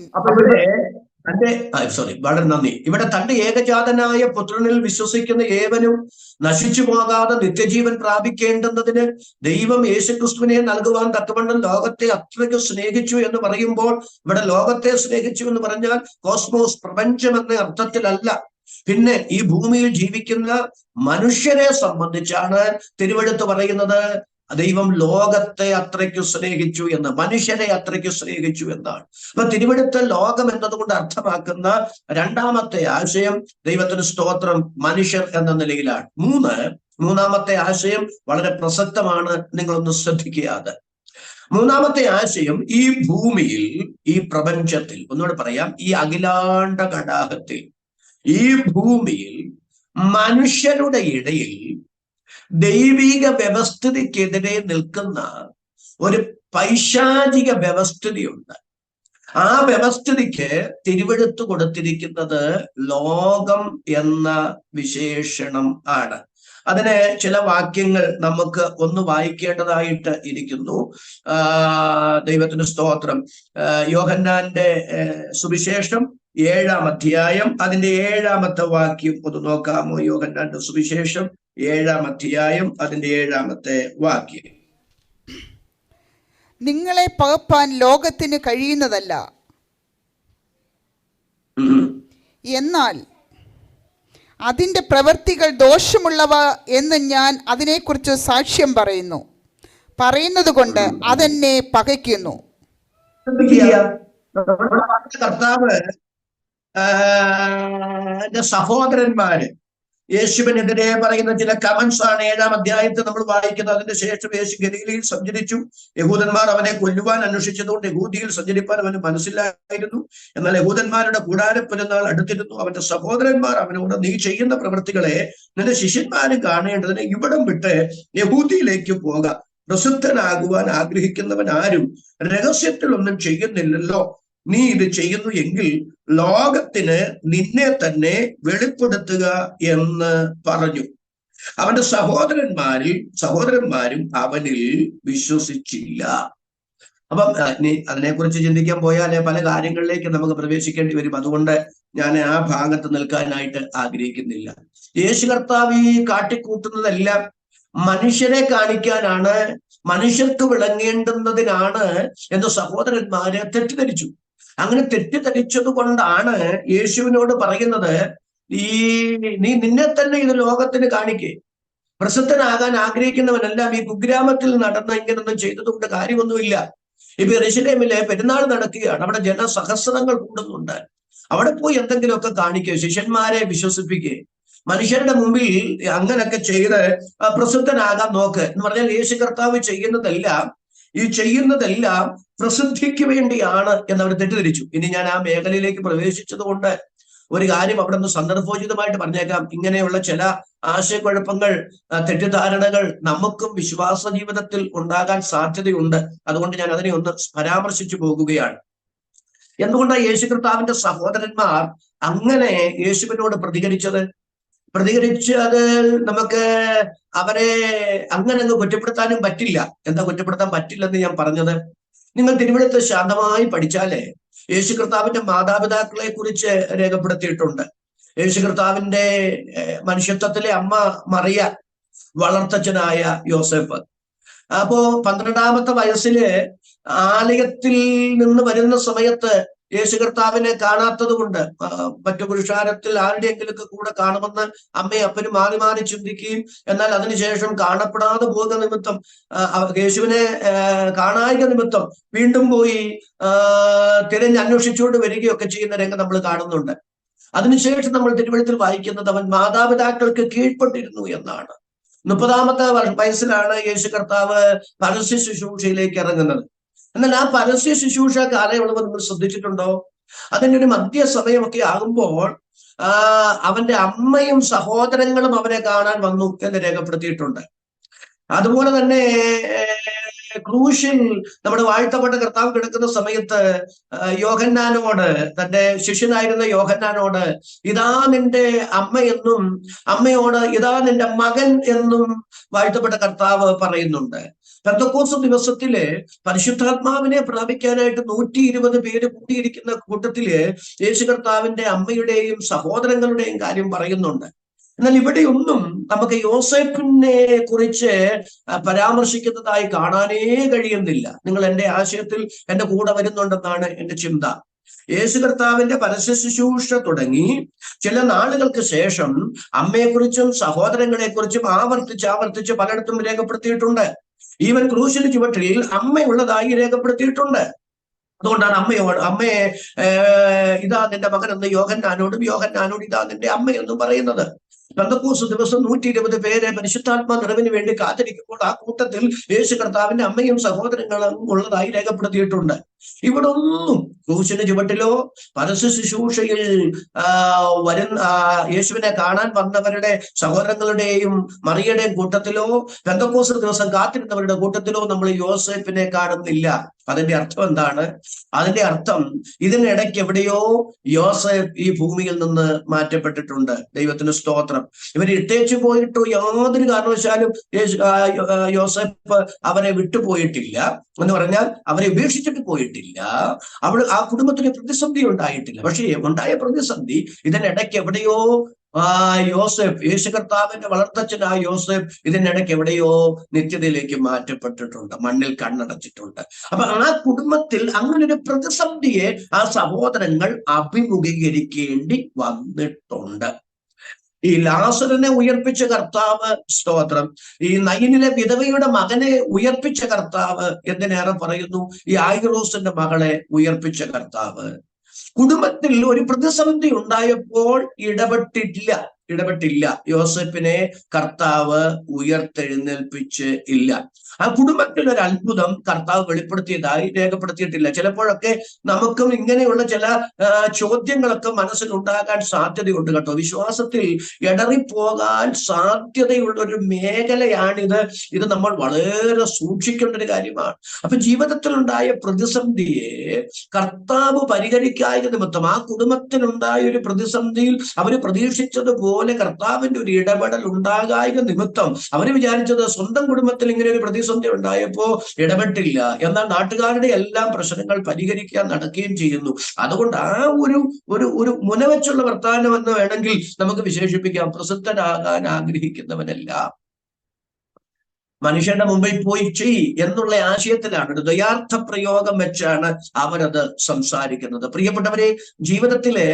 വളരെ നന്ദി. ഇവിടെ തന്റെ ഏകജാതനായ പുത്രനിൽ വിശ്വസിക്കുന്ന ഏവനും നശിച്ചു പോകാതെ നിത്യജീവൻ പ്രാപിക്കേണ്ടുന്നതിന് ദൈവം യേശുക്രിസ്തുവിനെ നൽകുവാൻ തക്കവണ്ണം ലോകത്തെ അത്രയ്ക്ക് സ്നേഹിച്ചു എന്ന് പറയുമ്പോൾ ഇവിടെ ലോകത്തെ സ്നേഹിച്ചു എന്ന് പറഞ്ഞാൽ കോസ്മോസ്, പ്രപഞ്ചം എന്ന അർത്ഥത്തിലല്ല. പിന്നെ ഈ ഭൂമിയിൽ ജീവിക്കുന്ന മനുഷ്യരെ സംബന്ധിച്ചാണ് തിരുവെഴുത്ത് പറയുന്നത് ദൈവം ലോകത്തെ അത്രയ്ക്ക് സ്നേഹിച്ചു എന്ന്, മനുഷ്യരെ അത്രയ്ക്ക് സ്നേഹിച്ചു എന്നാണ്. അപ്പൊ തിരുവെഴുത്ത് ലോകം എന്നതുകൊണ്ട് അർത്ഥമാക്കുന്ന രണ്ടാമത്തെ ആശയം, ദൈവത്തിന് സ്തോത്രം, മനുഷ്യർ എന്ന നിലയിലാണ്. മൂന്നാമത്തെ ആശയം വളരെ പ്രസക്തമാണ്, നിങ്ങളൊന്ന് ശ്രദ്ധിക്കുക. അത് മൂന്നാമത്തെ ആശയം, ഈ ഭൂമിയിൽ, ഈ പ്രപഞ്ചത്തിൽ, ഒന്നുകൂടെ പറയാം, ഈ അഖിലാണ്ട കടാഹത്തിൽ, ഈ ഭൂമിയിൽ മനുഷ്യരുടെ ഇടയിൽ ദൈവിക വ്യവസ്ഥിതിക്കെതിരെ നിൽക്കുന്ന ഒരു പൈശാചിക വ്യവസ്ഥിതിയുണ്ട്. ആ വ്യവസ്ഥിതിക്ക് തിരുവെഴുത്ത് കൊടുത്തിരിക്കുന്നത് ലോകം എന്ന വിശേഷണം ആണ്. അതിന് ചില വാക്യങ്ങൾ നമുക്ക് ഒന്ന് വായിക്കേണ്ടതായിട്ട് ഇരിക്കുന്നു. ദൈവത്തിന് സ്തോത്രം. യോഹന്നാന്റെ സുവിശേഷം 7-ാം അധ്യായം അതിന്റെ 7-ാമത്തെ വാക്യം ഒന്ന് നോക്കാമോ? യോഹന്നാന്റെ സുവിശേഷം 7-ാം അധ്യായം അതിന്റെ 7-ാമത്തെ വാക്യം. നിങ്ങളെ പകപ്പാൻ ലോകത്തിന് കഴിയുന്നതല്ല, എന്നാൽ അതിൻ്റെ പ്രവൃത്തികൾ ദോഷമുള്ളവ എന്ന് ഞാൻ അതിനെക്കുറിച്ച് സാക്ഷ്യം പറയുന്നത് കൊണ്ട് അതെന്നെ പകയ്ക്കുന്നു. കർത്താവ് സഹോദരന്മാര് യേശുവിനെതിരെ പറയുന്ന ചില കമന്റ്സ് ആണ് 7-ാം അധ്യായത്തിൽ നമ്മൾ വായിക്കുന്നത്. അതിന്റെ ശേഷം യേശു ഗലീലയിൽ സഞ്ചരിച്ചു. യഹൂദന്മാർ അവനെ കൊല്ലുവാൻ അന്വേഷിച്ചതുകൊണ്ട് യഹൂദിയിൽ സഞ്ചരിപ്പാൻ അവന് മനസ്സിലായിരുന്നു. എന്നാൽ യഹൂദന്മാരുടെ കൂടാരപ്പെരുന്നാൾ അടുത്തിരുന്നു. അവന്റെ സഹോദരന്മാർ അവനോട്, നീ ചെയ്യുന്ന പ്രവൃത്തികളെ നിന്റെ ശിഷ്യന്മാരും കാണേണ്ടതിന് ഇവിടം വിട്ട് യഹൂദിയിലേക്ക് പോകാം. പ്രസിദ്ധനാകുവാൻ ആഗ്രഹിക്കുന്നവൻ ആരും രഹസ്യത്തിൽ ഒന്നും ചെയ്യുന്നില്ലല്ലോ. നീ ഇത് ചെയ്യുന്നു എങ്കിൽ ലോകത്തിന് നിന്നെ തന്നെ വെളിപ്പെടുത്തുക എന്ന് പറഞ്ഞു. അവന്റെ സഹോദരന്മാരും അവനിൽ വിശ്വസിച്ചില്ല. അപ്പം അതിനെക്കുറിച്ച് ചിന്തിക്കാൻ പോയാൽ പല കാര്യങ്ങളിലേക്ക് നമുക്ക് പ്രവേശിക്കേണ്ടി വരും. അതുകൊണ്ട് ഞാൻ ആ ഭാഗത്ത് നിൽക്കാനായിട്ട് ആഗ്രഹിക്കുന്നില്ല. യേശു കർത്താവ് ഈ കാട്ടിക്കൂട്ടുന്നതെല്ലാം മനുഷ്യരെ കാണിക്കാനാണ്, മനുഷ്യർക്ക് വിളങ്ങേണ്ടുന്നതിനാണ് എന്ന് സഹോദരന്മാരെ തെറ്റിദ്ധരിച്ചു. അങ്ങനെ തെറ്റിദ്ധരിച്ചത് കൊണ്ടാണ് യേശുവിനോട് പറയുന്നത്, നീ നിന്നെ തന്നെ ഇത് ലോകത്തിന് കാണിക്കേ. പ്രസിദ്ധനാകാൻ ആഗ്രഹിക്കുന്നവനെല്ലാം ഈ കുഗ്രാമത്തിൽ നടന്ന ഇങ്ങനൊന്നും ചെയ്തതുകൊണ്ട് കാര്യമൊന്നുമില്ല. ഇപ്പൊ യെരൂശലേമിലെ പെരുന്നാൾ നടക്കുകയാണ്. അവിടെ ജനസഹസ്രങ്ങൾ കൂടുന്നുണ്ട്. അവിടെ പോയി എന്തെങ്കിലുമൊക്കെ കാണിക്കുക, ശിഷ്യന്മാരെ വിശ്വസിപ്പിക്കുക, മനുഷ്യരുടെ മുമ്പിൽ അങ്ങനൊക്കെ ചെയ്ത് പ്രസിദ്ധനാകാൻ നോക്ക് എന്ന് പറഞ്ഞാൽ യേശു കർത്താവ് ചെയ്യുന്നതെല്ലാം പ്രസിദ്ധിക്ക് വേണ്ടിയാണ് എന്നവർ തെറ്റിദ്ധരിച്ചു. ഇനി ഞാൻ ആ മേഖലയിലേക്ക് പ്രവേശിച്ചത് കൊണ്ട് ഒരു കാര്യം അവിടെ നിന്ന് സന്ദർഭോചിതമായിട്ട് പറഞ്ഞേക്കാം. ഇങ്ങനെയുള്ള ചില ആശയക്കുഴപ്പങ്ങൾ, തെറ്റിദ്ധാരണകൾ നമുക്കും വിശ്വാസ ജീവിതത്തിൽ ഉണ്ടാകാൻ സാധ്യതയുണ്ട്. അതുകൊണ്ട് ഞാൻ അതിനെ ഒന്ന് പരാമർശിച്ചു പോകുകയാണ്. എന്തുകൊണ്ടാണ് യേശു കർത്താവിന്റെ സഹോദരന്മാർ അങ്ങനെ യേശുവിനോട് പ്രതികരിച്ചത് നമുക്ക് അവരെ അങ്ങനെ അങ്ങ് കുറ്റപ്പെടുത്താനും പറ്റില്ല. എന്താ കുറ്റപ്പെടുത്താൻ പറ്റില്ലെന്ന് ഞാൻ പറഞ്ഞത്? നിങ്ങൾ തിരുവെഴുത്ത് ശാന്തമായി പഠിച്ചാലേ യേശു കർത്താവിന്റെ മാതാപിതാക്കളെ കുറിച്ച് രേഖപ്പെടുത്തിയിട്ടുണ്ട്. യേശു കർത്താവിന്റെ മനുഷ്യത്വത്തിലെ അമ്മ മറിയ, വളർത്തച്ഛനായ യോസേഫ്. അപ്പോ 12-ാമത്തെ വയസ്സില് ആലയത്തിൽ നിന്ന് വരുന്ന സമയത്ത് യേശു കർത്താവിനെ കാണാത്തത് കൊണ്ട് മറ്റു പുരുഷാരത്തിൽ ആരുടെയെങ്കിലൊക്കെ കൂടെ കാണുമെന്ന് അമ്മയും അപ്പനും മാറി മാറി ചിന്തിക്കുകയും, എന്നാൽ അതിനുശേഷം കാണപ്പെടാതെ പോകുക നിമിത്തം, യേശുവിനെ കാണായിക നിമിത്തം വീണ്ടും പോയി തിരഞ്ഞന്വേഷിച്ചുകൊണ്ട് വരികയൊക്കെ ചെയ്യുന്ന രംഗം നമ്മൾ കാണുന്നുണ്ട്. അതിനുശേഷം നമ്മൾ തിരുവെഴുത്തിൽ വായിക്കുന്നത് അവൻ മാതാപിതാക്കൾക്ക് കീഴ്പ്പെട്ടിരുന്നു എന്നാണ്. 30-ാമത്തെ വയസ്സിലാണ് യേശു കർത്താവ് പരസ്യ ശുശ്രൂഷയിലേക്ക് ഇറങ്ങുന്നത്. എന്നാൽ ആ പരസ്യ ശുശ്രൂഷ കാലയളവ് നിങ്ങൾ ശ്രദ്ധിച്ചിട്ടുണ്ടോ? അതിൻ്റെ ഒരു മധ്യസമയമൊക്കെ ആകുമ്പോൾ അവന്റെ അമ്മയും സഹോദരങ്ങളും അവനെ കാണാൻ വന്നു എന്ന് രേഖപ്പെടുത്തിയിട്ടുണ്ട്. അതുപോലെ തന്നെ ക്രൂശിൽ നമ്മുടെ വാഴ്ത്തപ്പെട്ട കർത്താവ് കിടക്കുന്ന സമയത്ത് യോഹന്നാനോട്, തന്റെ ശിഷ്യനായിരുന്ന യോഹന്നാനോട്, ഇതാ നിന്റെ അമ്മയെന്നും അമ്മയോട് ഇതാ നിന്റെ മകൻ എന്നും വാഴ്ത്തപ്പെട്ട കർത്താവ് പറയുന്നുണ്ട്. പെന്തക്കോസ്ത് ദിവസത്തില് പരിശുദ്ധാത്മാവിനെ പ്രാപിക്കാനായിട്ട് 120 പേര് കൂടിയിരിക്കുന്ന കൂട്ടത്തില് യേശു കർത്താവിന്റെ അമ്മയുടെയും സഹോദരങ്ങളുടെയും കാര്യം പറയുന്നുണ്ട്. എന്നാൽ ഇവിടെയൊന്നും നമുക്ക് യോസേഫിനെ കുറിച്ച് പരാമർശിക്കുന്നതായി കാണാനേ കഴിയുന്നില്ല. നിങ്ങൾ എൻ്റെ ആശയത്തിൽ എൻ്റെ കൂടെ വരുന്നുണ്ടെന്നാണ് എൻ്റെ ചിന്ത. യേശു കർത്താവിന്റെ പരസ്യ ശുശ്രൂഷ തുടങ്ങി ചില നാളുകൾക്ക് ശേഷം അമ്മയെക്കുറിച്ചും സഹോദരങ്ങളെക്കുറിച്ചും ആവർത്തിച്ച് പലയിടത്തും രേഖപ്പെടുത്തിയിട്ടുണ്ട്. ഈവൻ ക്രൂശിന് ചുവട്ടിൽ അമ്മയുള്ളതായി രേഖപ്പെടുത്തിയിട്ടുണ്ട്. അതുകൊണ്ടാണ് അമ്മയെ ഇതാ നിന്റെ മകനെന്ന് യോഹന്നാനോടും ഇതാ നിന്റെ അമ്മയെന്നും പറയുന്നത്. പെന്തക്കോസ്ത് ദിവസം 120 പേരെ പരിശുദ്ധാത്മാ നിറവിന് വേണ്ടി കാത്തിരിക്കുമ്പോൾ ആ കൂട്ടത്തിൽ യേശു കർത്താവിന്റെ അമ്മയും സഹോദരങ്ങളും ഉള്ളതായി രേഖപ്പെടുത്തിയിട്ടുണ്ട്. ഇവിടെ ഒന്നും ക്രൂശിന് ചുവട്ടിലോ പരസ്യ ശുശ്രൂഷയിൽ യേശുവിനെ കാണാൻ വന്നവരുടെ സഹോദരങ്ങളുടെയും മറിയയുടെയും കൂട്ടത്തിലോ പെന്തക്കോസ്ത് ദിവസം കാത്തിരുന്നവരുടെ കൂട്ടത്തിലോ നമ്മൾ യോസേപ്പിനെ കാണുന്നില്ല. അതിന്റെ അർത്ഥം എന്താണ്? അതിന്റെ അർത്ഥം ഇതിനിടയ്ക്ക് എവിടെയോ യോസേഫ് ഈ ഭൂമിയിൽ നിന്ന് മാറ്റപ്പെട്ടിട്ടുണ്ട്. ദൈവത്തിന് സ്തോത്രം. ഇവർ ഇട്ടേച്ചു പോയിട്ടു യാതൊരു കാരണവശാലും യോസേഫ് അവരെ വിട്ടുപോയിട്ടില്ല. എന്ന് പറഞ്ഞാൽ അവരെ ഉപേക്ഷിച്ചിട്ട് പോയിട്ടില്ല. ആ കുടുംബത്തിന് പ്രതിസന്ധി ഉണ്ടായിട്ടില്ല. പക്ഷേ ഉണ്ടായ പ്രതിസന്ധി ഇതിനിടയ്ക്ക് എവിടെയോ യോസേഫ്, യേശു കർത്താവിന്റെ വളർത്തച്ഛനായ യോസേഫ് ഇതിനിടയ്ക്ക് എവിടെയോ നിത്യതയിലേക്ക് മാറ്റപ്പെട്ടിട്ടുണ്ട്, മണ്ണിൽ കണ്ണടച്ചിട്ടുണ്ട്. അപ്പൊ ആ കുടുംബത്തിൽ അങ്ങനൊരു പ്രതിസന്ധിയെ ആ സഹോദരങ്ങൾ അഭിമുഖീകരിക്കേണ്ടി വന്നിട്ടുണ്ട്. ഈ ലാസറിനെ ഉയർപ്പിച്ച കർത്താവ്, സ്തോത്രം, ഈ നയനിലെ വിധവയുടെ മകനെ ഉയർപ്പിച്ച കർത്താവ്, എന്തിനേറെ പറയുന്നു, ഈ ഐറോസിന്റെ മകളെ ഉയർപ്പിച്ച കർത്താവ് കുടുംബത്തിൽ ഒരു പ്രതിസന്ധി ഉണ്ടായപ്പോൾ ഇടപെട്ടില്ല. യോസേപ്പിനെ കർത്താവ് ഉയർത്തെഴുന്നേൽപ്പിച്ച് ഇല്ല. ആ കുടുംബത്തിൽ ഒരു അത്ഭുതം കർത്താവ് വെളിപ്പെടുത്തിയതായി രേഖപ്പെടുത്തിയിട്ടില്ല. ചിലപ്പോഴൊക്കെ നമുക്കും ഇങ്ങനെയുള്ള ചില ചോദ്യങ്ങളൊക്കെ മനസ്സിലുണ്ടാകാൻ സാധ്യതയുണ്ട് കേട്ടോ. വിശ്വാസത്തിൽ ഇടറിപ്പോകാൻ സാധ്യതയുള്ള ഒരു മേഖലയാണിത്. ഇത് നമ്മൾ വളരെ സൂക്ഷിക്കേണ്ട ഒരു കാര്യമാണ്. അപ്പൊ ജീവിതത്തിലുണ്ടായ പ്രതിസന്ധിയെ കർത്താവ് പരിഹരിക്കായ നിമിത്തം, ആ കുടുംബത്തിനുണ്ടായ ഒരു പ്രതിസന്ധിയിൽ അവർ പ്രതീക്ഷിച്ചതുപോലെ കർത്താവിന്റെ ഒരു ഇടപെടൽ ഉണ്ടാകായ നിമിത്തം അവര് വിചാരിച്ചത് സ്വന്തം കുടുംബത്തിൽ ഇങ്ങനെ ഒരു പ്രതിസന്ധി ഉണ്ടായപ്പോ ഇടപെട്ടില്ല, എന്നാൽ നാട്ടുകാരുടെ എല്ലാം പ്രശ്നങ്ങൾ പരിഹരിക്കാൻ നടക്കുകയും ചെയ്യുന്നു. അതുകൊണ്ട് ആ ഒരു മുനവെച്ചുള്ള വർത്താനം എന്ന് വേണമെങ്കിൽ നമുക്ക് വിശേഷിപ്പിക്കാം. പ്രസിദ്ധനാകാൻ ആഗ്രഹിക്കുന്നവനല്ല, മനുഷ്യന്റെ മുമ്പിൽ പോയി ചെയ് എന്നുള്ള ആശയത്തിലാണ്, ഒരു ദ്വയാർത്ഥ പ്രയോഗം വെച്ചാണ് അവരത് സംസാരിക്കുന്നത്. പ്രിയപ്പെട്ടവരെ, ജീവിതത്തില്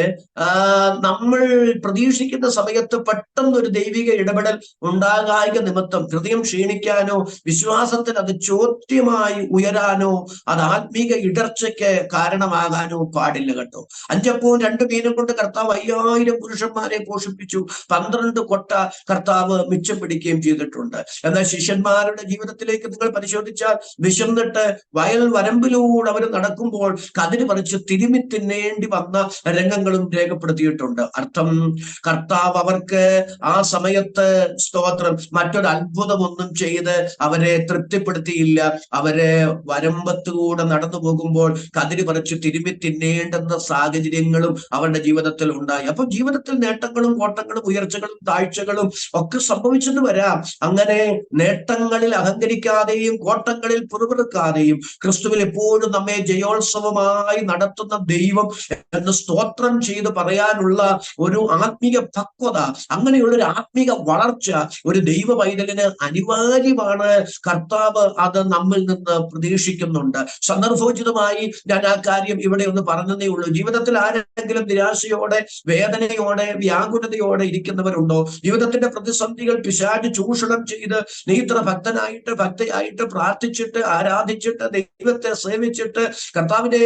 നമ്മൾ പ്രതീക്ഷിക്കുന്ന സമയത്ത് പെട്ടെന്നൊരു ദൈവിക ഇടപെടൽ ഉണ്ടാകായ നിമിത്തം ഹൃദയം ക്ഷീണിക്കാനോ വിശ്വാസത്തിൽ അത് ചോദ്യമായി ഉയരാനോ അത് ആത്മീക ഇടർച്ചയ്ക്ക് കാരണമാകാനോ പാടില്ല കേട്ടോ. 5 അപ്പവും 2 മീനും കൊണ്ട് കർത്താവ് 5000 പുരുഷന്മാരെ പോഷിപ്പിച്ചു. 12 കൊട്ട കർത്താവ് മിച്ചം പിടിക്കുകയും ചെയ്തിട്ടുണ്ട്. എന്നാൽ ശിഷ്യന്മാരുടെ ജീവിതത്തിലേക്ക് നിങ്ങൾ പരിശോധിച്ചാൽ വിശന്നിട്ട് വയൽ വരമ്പിലൂടെ അവർ നടക്കുമ്പോൾ കതിര് പറിച്ച് തിരുമി തിന്നേണ്ടി വന്ന രംഗങ്ങളും രേഖപ്പെടുത്തിയിട്ടുണ്ട്. അർത്ഥം, കർത്താവ് അവർക്ക് ആ സമയത്ത്, സ്തോത്രം, മറ്റൊരു അത്ഭുതമൊന്നും ചെയ്ത് അവരെ തൃപ്തിപ്പെടുത്തിയില്ല. അവരെ വരമ്പത്തുകൂടെ നടന്നു പോകുമ്പോൾ കതിര് പറിച്ച് തിരുമി തിന്നേണ്ടുന്ന സാഹചര്യങ്ങളും അവരുടെ ജീവിതത്തിൽ ഉണ്ടായി. അപ്പൊ ജീവിതത്തിൽ നേട്ടങ്ങളും കോട്ടങ്ങളും ഉയർച്ചകളും താഴ്ചകളും ഒക്കെ സംഭവിച്ചെന്ന് വരാം. അങ്ങനെ നേട്ടങ്ങളിൽ അഹങ്കരിക്കാതെയും കോട്ടങ്ങളിൽ പുറപ്പെടുക്കാതെയും ക്രിസ്തുവിൽ എപ്പോഴും നമ്മെ ജയോത്സവമായി നടത്തുന്ന ദൈവം എന്ന് സ്തോത്രം ചെയ്ത് പറയാനുള്ള ഒരു ആത്മീക പക്വത, അങ്ങനെയുള്ള ഒരു ആത്മീക വളർച്ച ഒരു ദൈവ പൈതലിന് അനിവാര്യമാണ്. കർത്താവ് അത് നമ്മിൽ നിന്ന് പ്രതീക്ഷിക്കുന്നുണ്ട്. സന്ദർഭോചിതമായി ഞാൻ ആ കാര്യം ഇവിടെ ഒന്ന് പറഞ്ഞതേ ഉള്ളൂ. ജീവിതത്തിൽ ആരെങ്കിലും നിരാശയോടെ, വേദനയോടെ, വ്യാകുലതയോടെ ഇരിക്കുന്നവരുണ്ടോ? ജീവിതത്തിന്റെ പ്രതിസന്ധികൾ പിശാച് ചൂഷണം ചെയ്ത് നീ ഇത്ര ഭക്തയായിട്ട് പ്രാർത്ഥിച്ചിട്ട് ആരാധിച്ചിട്ട് ദൈവത്തെ സേവിച്ചിട്ട് കർത്താവിനെ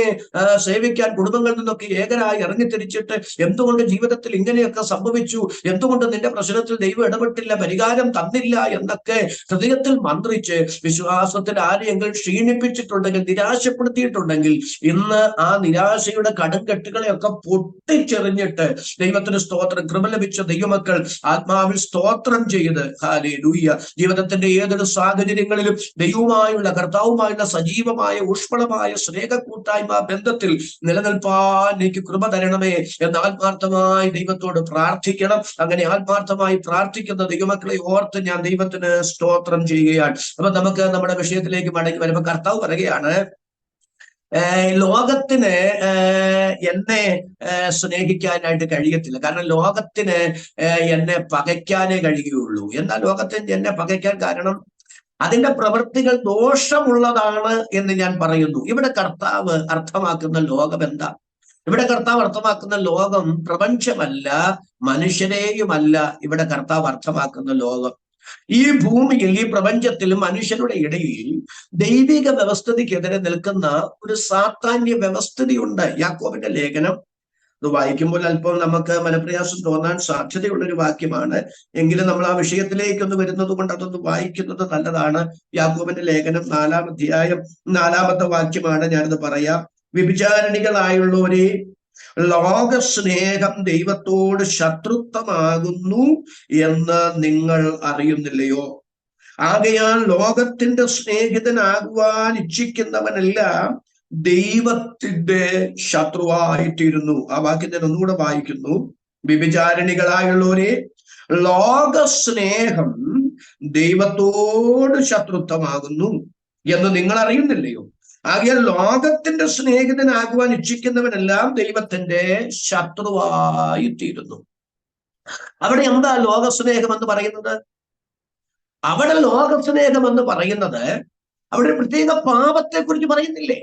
സേവിക്കാൻ കുടുംബങ്ങളിൽ നിന്നൊക്കെ ഏകരായി ഇറങ്ങിത്തിരിച്ചിട്ട് എന്തുകൊണ്ട് ജീവിതത്തിൽ ഇങ്ങനെയൊക്കെ സംഭവിച്ചു, എന്തുകൊണ്ട് നിന്റെ പ്രശ്നത്തിൽ ദൈവം ഇടപെട്ടില്ല, പരിഹാരം തന്നില്ല എന്നൊക്കെ ഹൃദയത്തിൽ മന്ത്രിച്ച് വിശ്വാസത്തിൽ ആരെയെങ്കിലും ക്ഷീണിപ്പിച്ചിട്ടുണ്ടെങ്കിൽ, നിരാശപ്പെടുത്തിയിട്ടുണ്ടെങ്കിൽ, ഇന്ന് ആ നിരാശയുടെ കടുംകെട്ടുകളെയൊക്കെ പൊട്ടിച്ചെറിഞ്ഞിട്ട് ദൈവത്തിന് സ്തോത്രം, കൃപ ലഭിച്ച ദൈവമക്കൾ ആത്മാവിൽ സ്തോത്രം ചെയ്ത് ഹല്ലേലൂയ ജീവിതത്തിന്റെ ഏതൊരു സാഹചര്യങ്ങളിലും ദൈവവുമായുള്ള, കർത്താവുമായുള്ള സജീവമായ ഊഷ്മളമായ സ്നേഹ കൂട്ടായ്മ ബന്ധത്തിൽ നിലനിൽപ്പാൻ എനിക്ക് കൃപ തരണമേ എന്ന് ആത്മാർത്ഥമായി ദൈവത്തോട് പ്രാർത്ഥിക്കണം. അങ്ങനെ ആത്മാർത്ഥമായി പ്രാർത്ഥിക്കുന്ന ദൈവമക്കളെ ഓർത്ത് ഞാൻ ദൈവത്തിന് സ്തോത്രം ചെയ്യുകയാണ്. അപ്പൊ നമുക്ക് നമ്മുടെ വിഷയത്തിലേക്ക് മടങ്ങി വരുമ്പോൾ കർത്താവ് പറയുകയാണ്, ലോകത്തിന് എന്നെ സ്നേഹിക്കാനായിട്ട് കഴിയത്തില്ല, കാരണം ലോകത്തിന് എന്നെ പകയ്ക്കാനേ കഴിയുകയുള്ളൂ. എന്നാൽ ലോകത്തിന് എന്നെ പകയ്ക്കാൻ കാരണം അതിന്റെ പ്രവൃത്തികൾ ദോഷമുള്ളതാണ് എന്ന് ഞാൻ പറയുന്നു. ഇവിടെ കർത്താവ് അർത്ഥമാക്കുന്ന ലോകം എന്താ? ഇവിടെ കർത്താവ് അർത്ഥമാക്കുന്ന ലോകം പ്രപഞ്ചമല്ല, മനുഷ്യരെയുമല്ല ഇവിടെ കർത്താവ് അർത്ഥമാക്കുന്ന ലോകം. ഈ ഭൂമിയിൽ, ഈ പ്രപഞ്ചത്തിൽ, മനുഷ്യരുടെ ഇടയിൽ ദൈവിക വ്യവസ്ഥിതിക്കെതിരെ നിൽക്കുന്ന ഒരു സാത്താന്യ വ്യവസ്ഥിതിയുണ്ട്. യാക്കോബിന്റെ ലേഖനം ഇത് വായിക്കുമ്പോൾ അല്പം നമുക്ക് മനപ്രയാസം തോന്നാൻ സാധ്യതയുള്ളൊരു വാക്യമാണ്. എങ്കിലും നമ്മൾ ആ വിഷയത്തിലേക്കൊന്ന് വരുന്നത് കൊണ്ട് അതൊന്ന് വായിക്കുന്നത് നല്ലതാണ്. യാക്കോബിന്റെ ലേഖനം 4-ാം അധ്യായം 4-ാമത്തെ വാക്യമാണ്. ഞാനത് പറയാം. വ്യഭിചാരിണികളായുള്ളവരെ, ലോകസ്നേഹം ദൈവത്തോട് ശത്രുത്വമാകുന്നു എന്ന് നിങ്ങൾ അറിയുന്നില്ലയോ? ആകയാൽ ലോകത്തിന്റെ സ്നേഹിതനാകുവാൻ ഇച്ഛിക്കുന്നവനെല്ലാം ദൈവത്തിന്റെ ശത്രുവായിത്തീരുന്നു. ആ വാക്യം ഞാൻ ഒന്നുകൂടെ വായിക്കുന്നു. വ്യഭിചാരിണികളായുള്ളവരെ, ലോകസ്നേഹം ദൈവത്തോട് ശത്രുത്വമാകുന്നു എന്ന് നിങ്ങൾ അറിയുന്നില്ലയോ? ആകയാൽ ലോകത്തിന്റെ സ്നേഹിതനാകുവാൻ ഇച്ഛിക്കുന്നവനെല്ലാം ദൈവത്തിന്റെ ശത്രുവായി തീരുന്നു. അവിടെ എന്താ ലോകസ്നേഹം എന്ന് പറയുന്നത്? അവിടെ ലോകസ്നേഹം എന്ന് പറയുന്നത് അവിടെ പ്രത്യേക പാപത്തെ കുറിച്ച് പറയുന്നില്ലേ?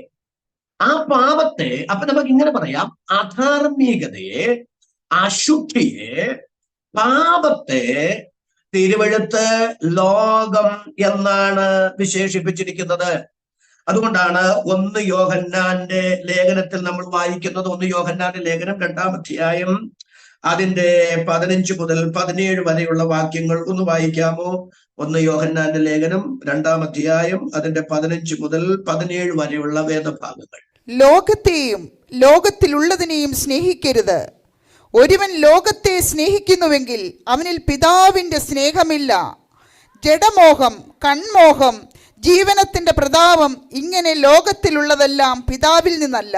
ആ പാപത്തെ അപ്പൊ നമുക്ക് ഇങ്ങനെ പറയാം, അധാർമികതയെ, അശുദ്ധിയെ, പാപത്തെ തിരുവെഴുത്ത് ലോകം എന്നാണ് വിശേഷിപ്പിച്ചിരിക്കുന്നത്. അതുകൊണ്ടാണ് 1 യോഹന്നാന്റെ ലേഖനത്തിൽ നമ്മൾ വായിക്കുന്നത്. 1 യോഹന്നാന്റെ ലേഖനം 2-ാം അധ്യായം അതിന്റെ 15 മുതൽ 17 വരെയുള്ള വാക്യങ്ങൾ ഒന്ന് വായിക്കാമോ? 1 യോഹന്നാന്റെ ലേഖനം 2-ാം അധ്യായം അതിന്റെ 15 മുതൽ 17 വരെയുള്ള വേദഭാഗങ്ങൾ. ലോകത്തെയും ലോകത്തിലുള്ളതിനെയും സ്നേഹിക്കരുത്. ഒരുവൻ ലോകത്തെ സ്നേഹിക്കുന്നുവെങ്കിൽ അവനിൽ പിതാവിന്റെ സ്നേഹമില്ല. ജഡമോഹം, കൺമോഹം, ജീവനത്തിന്റെ പ്രതാപം, ഇങ്ങനെ ലോകത്തിലുള്ളതെല്ലാം പിതാവിൽ നിന്നല്ല,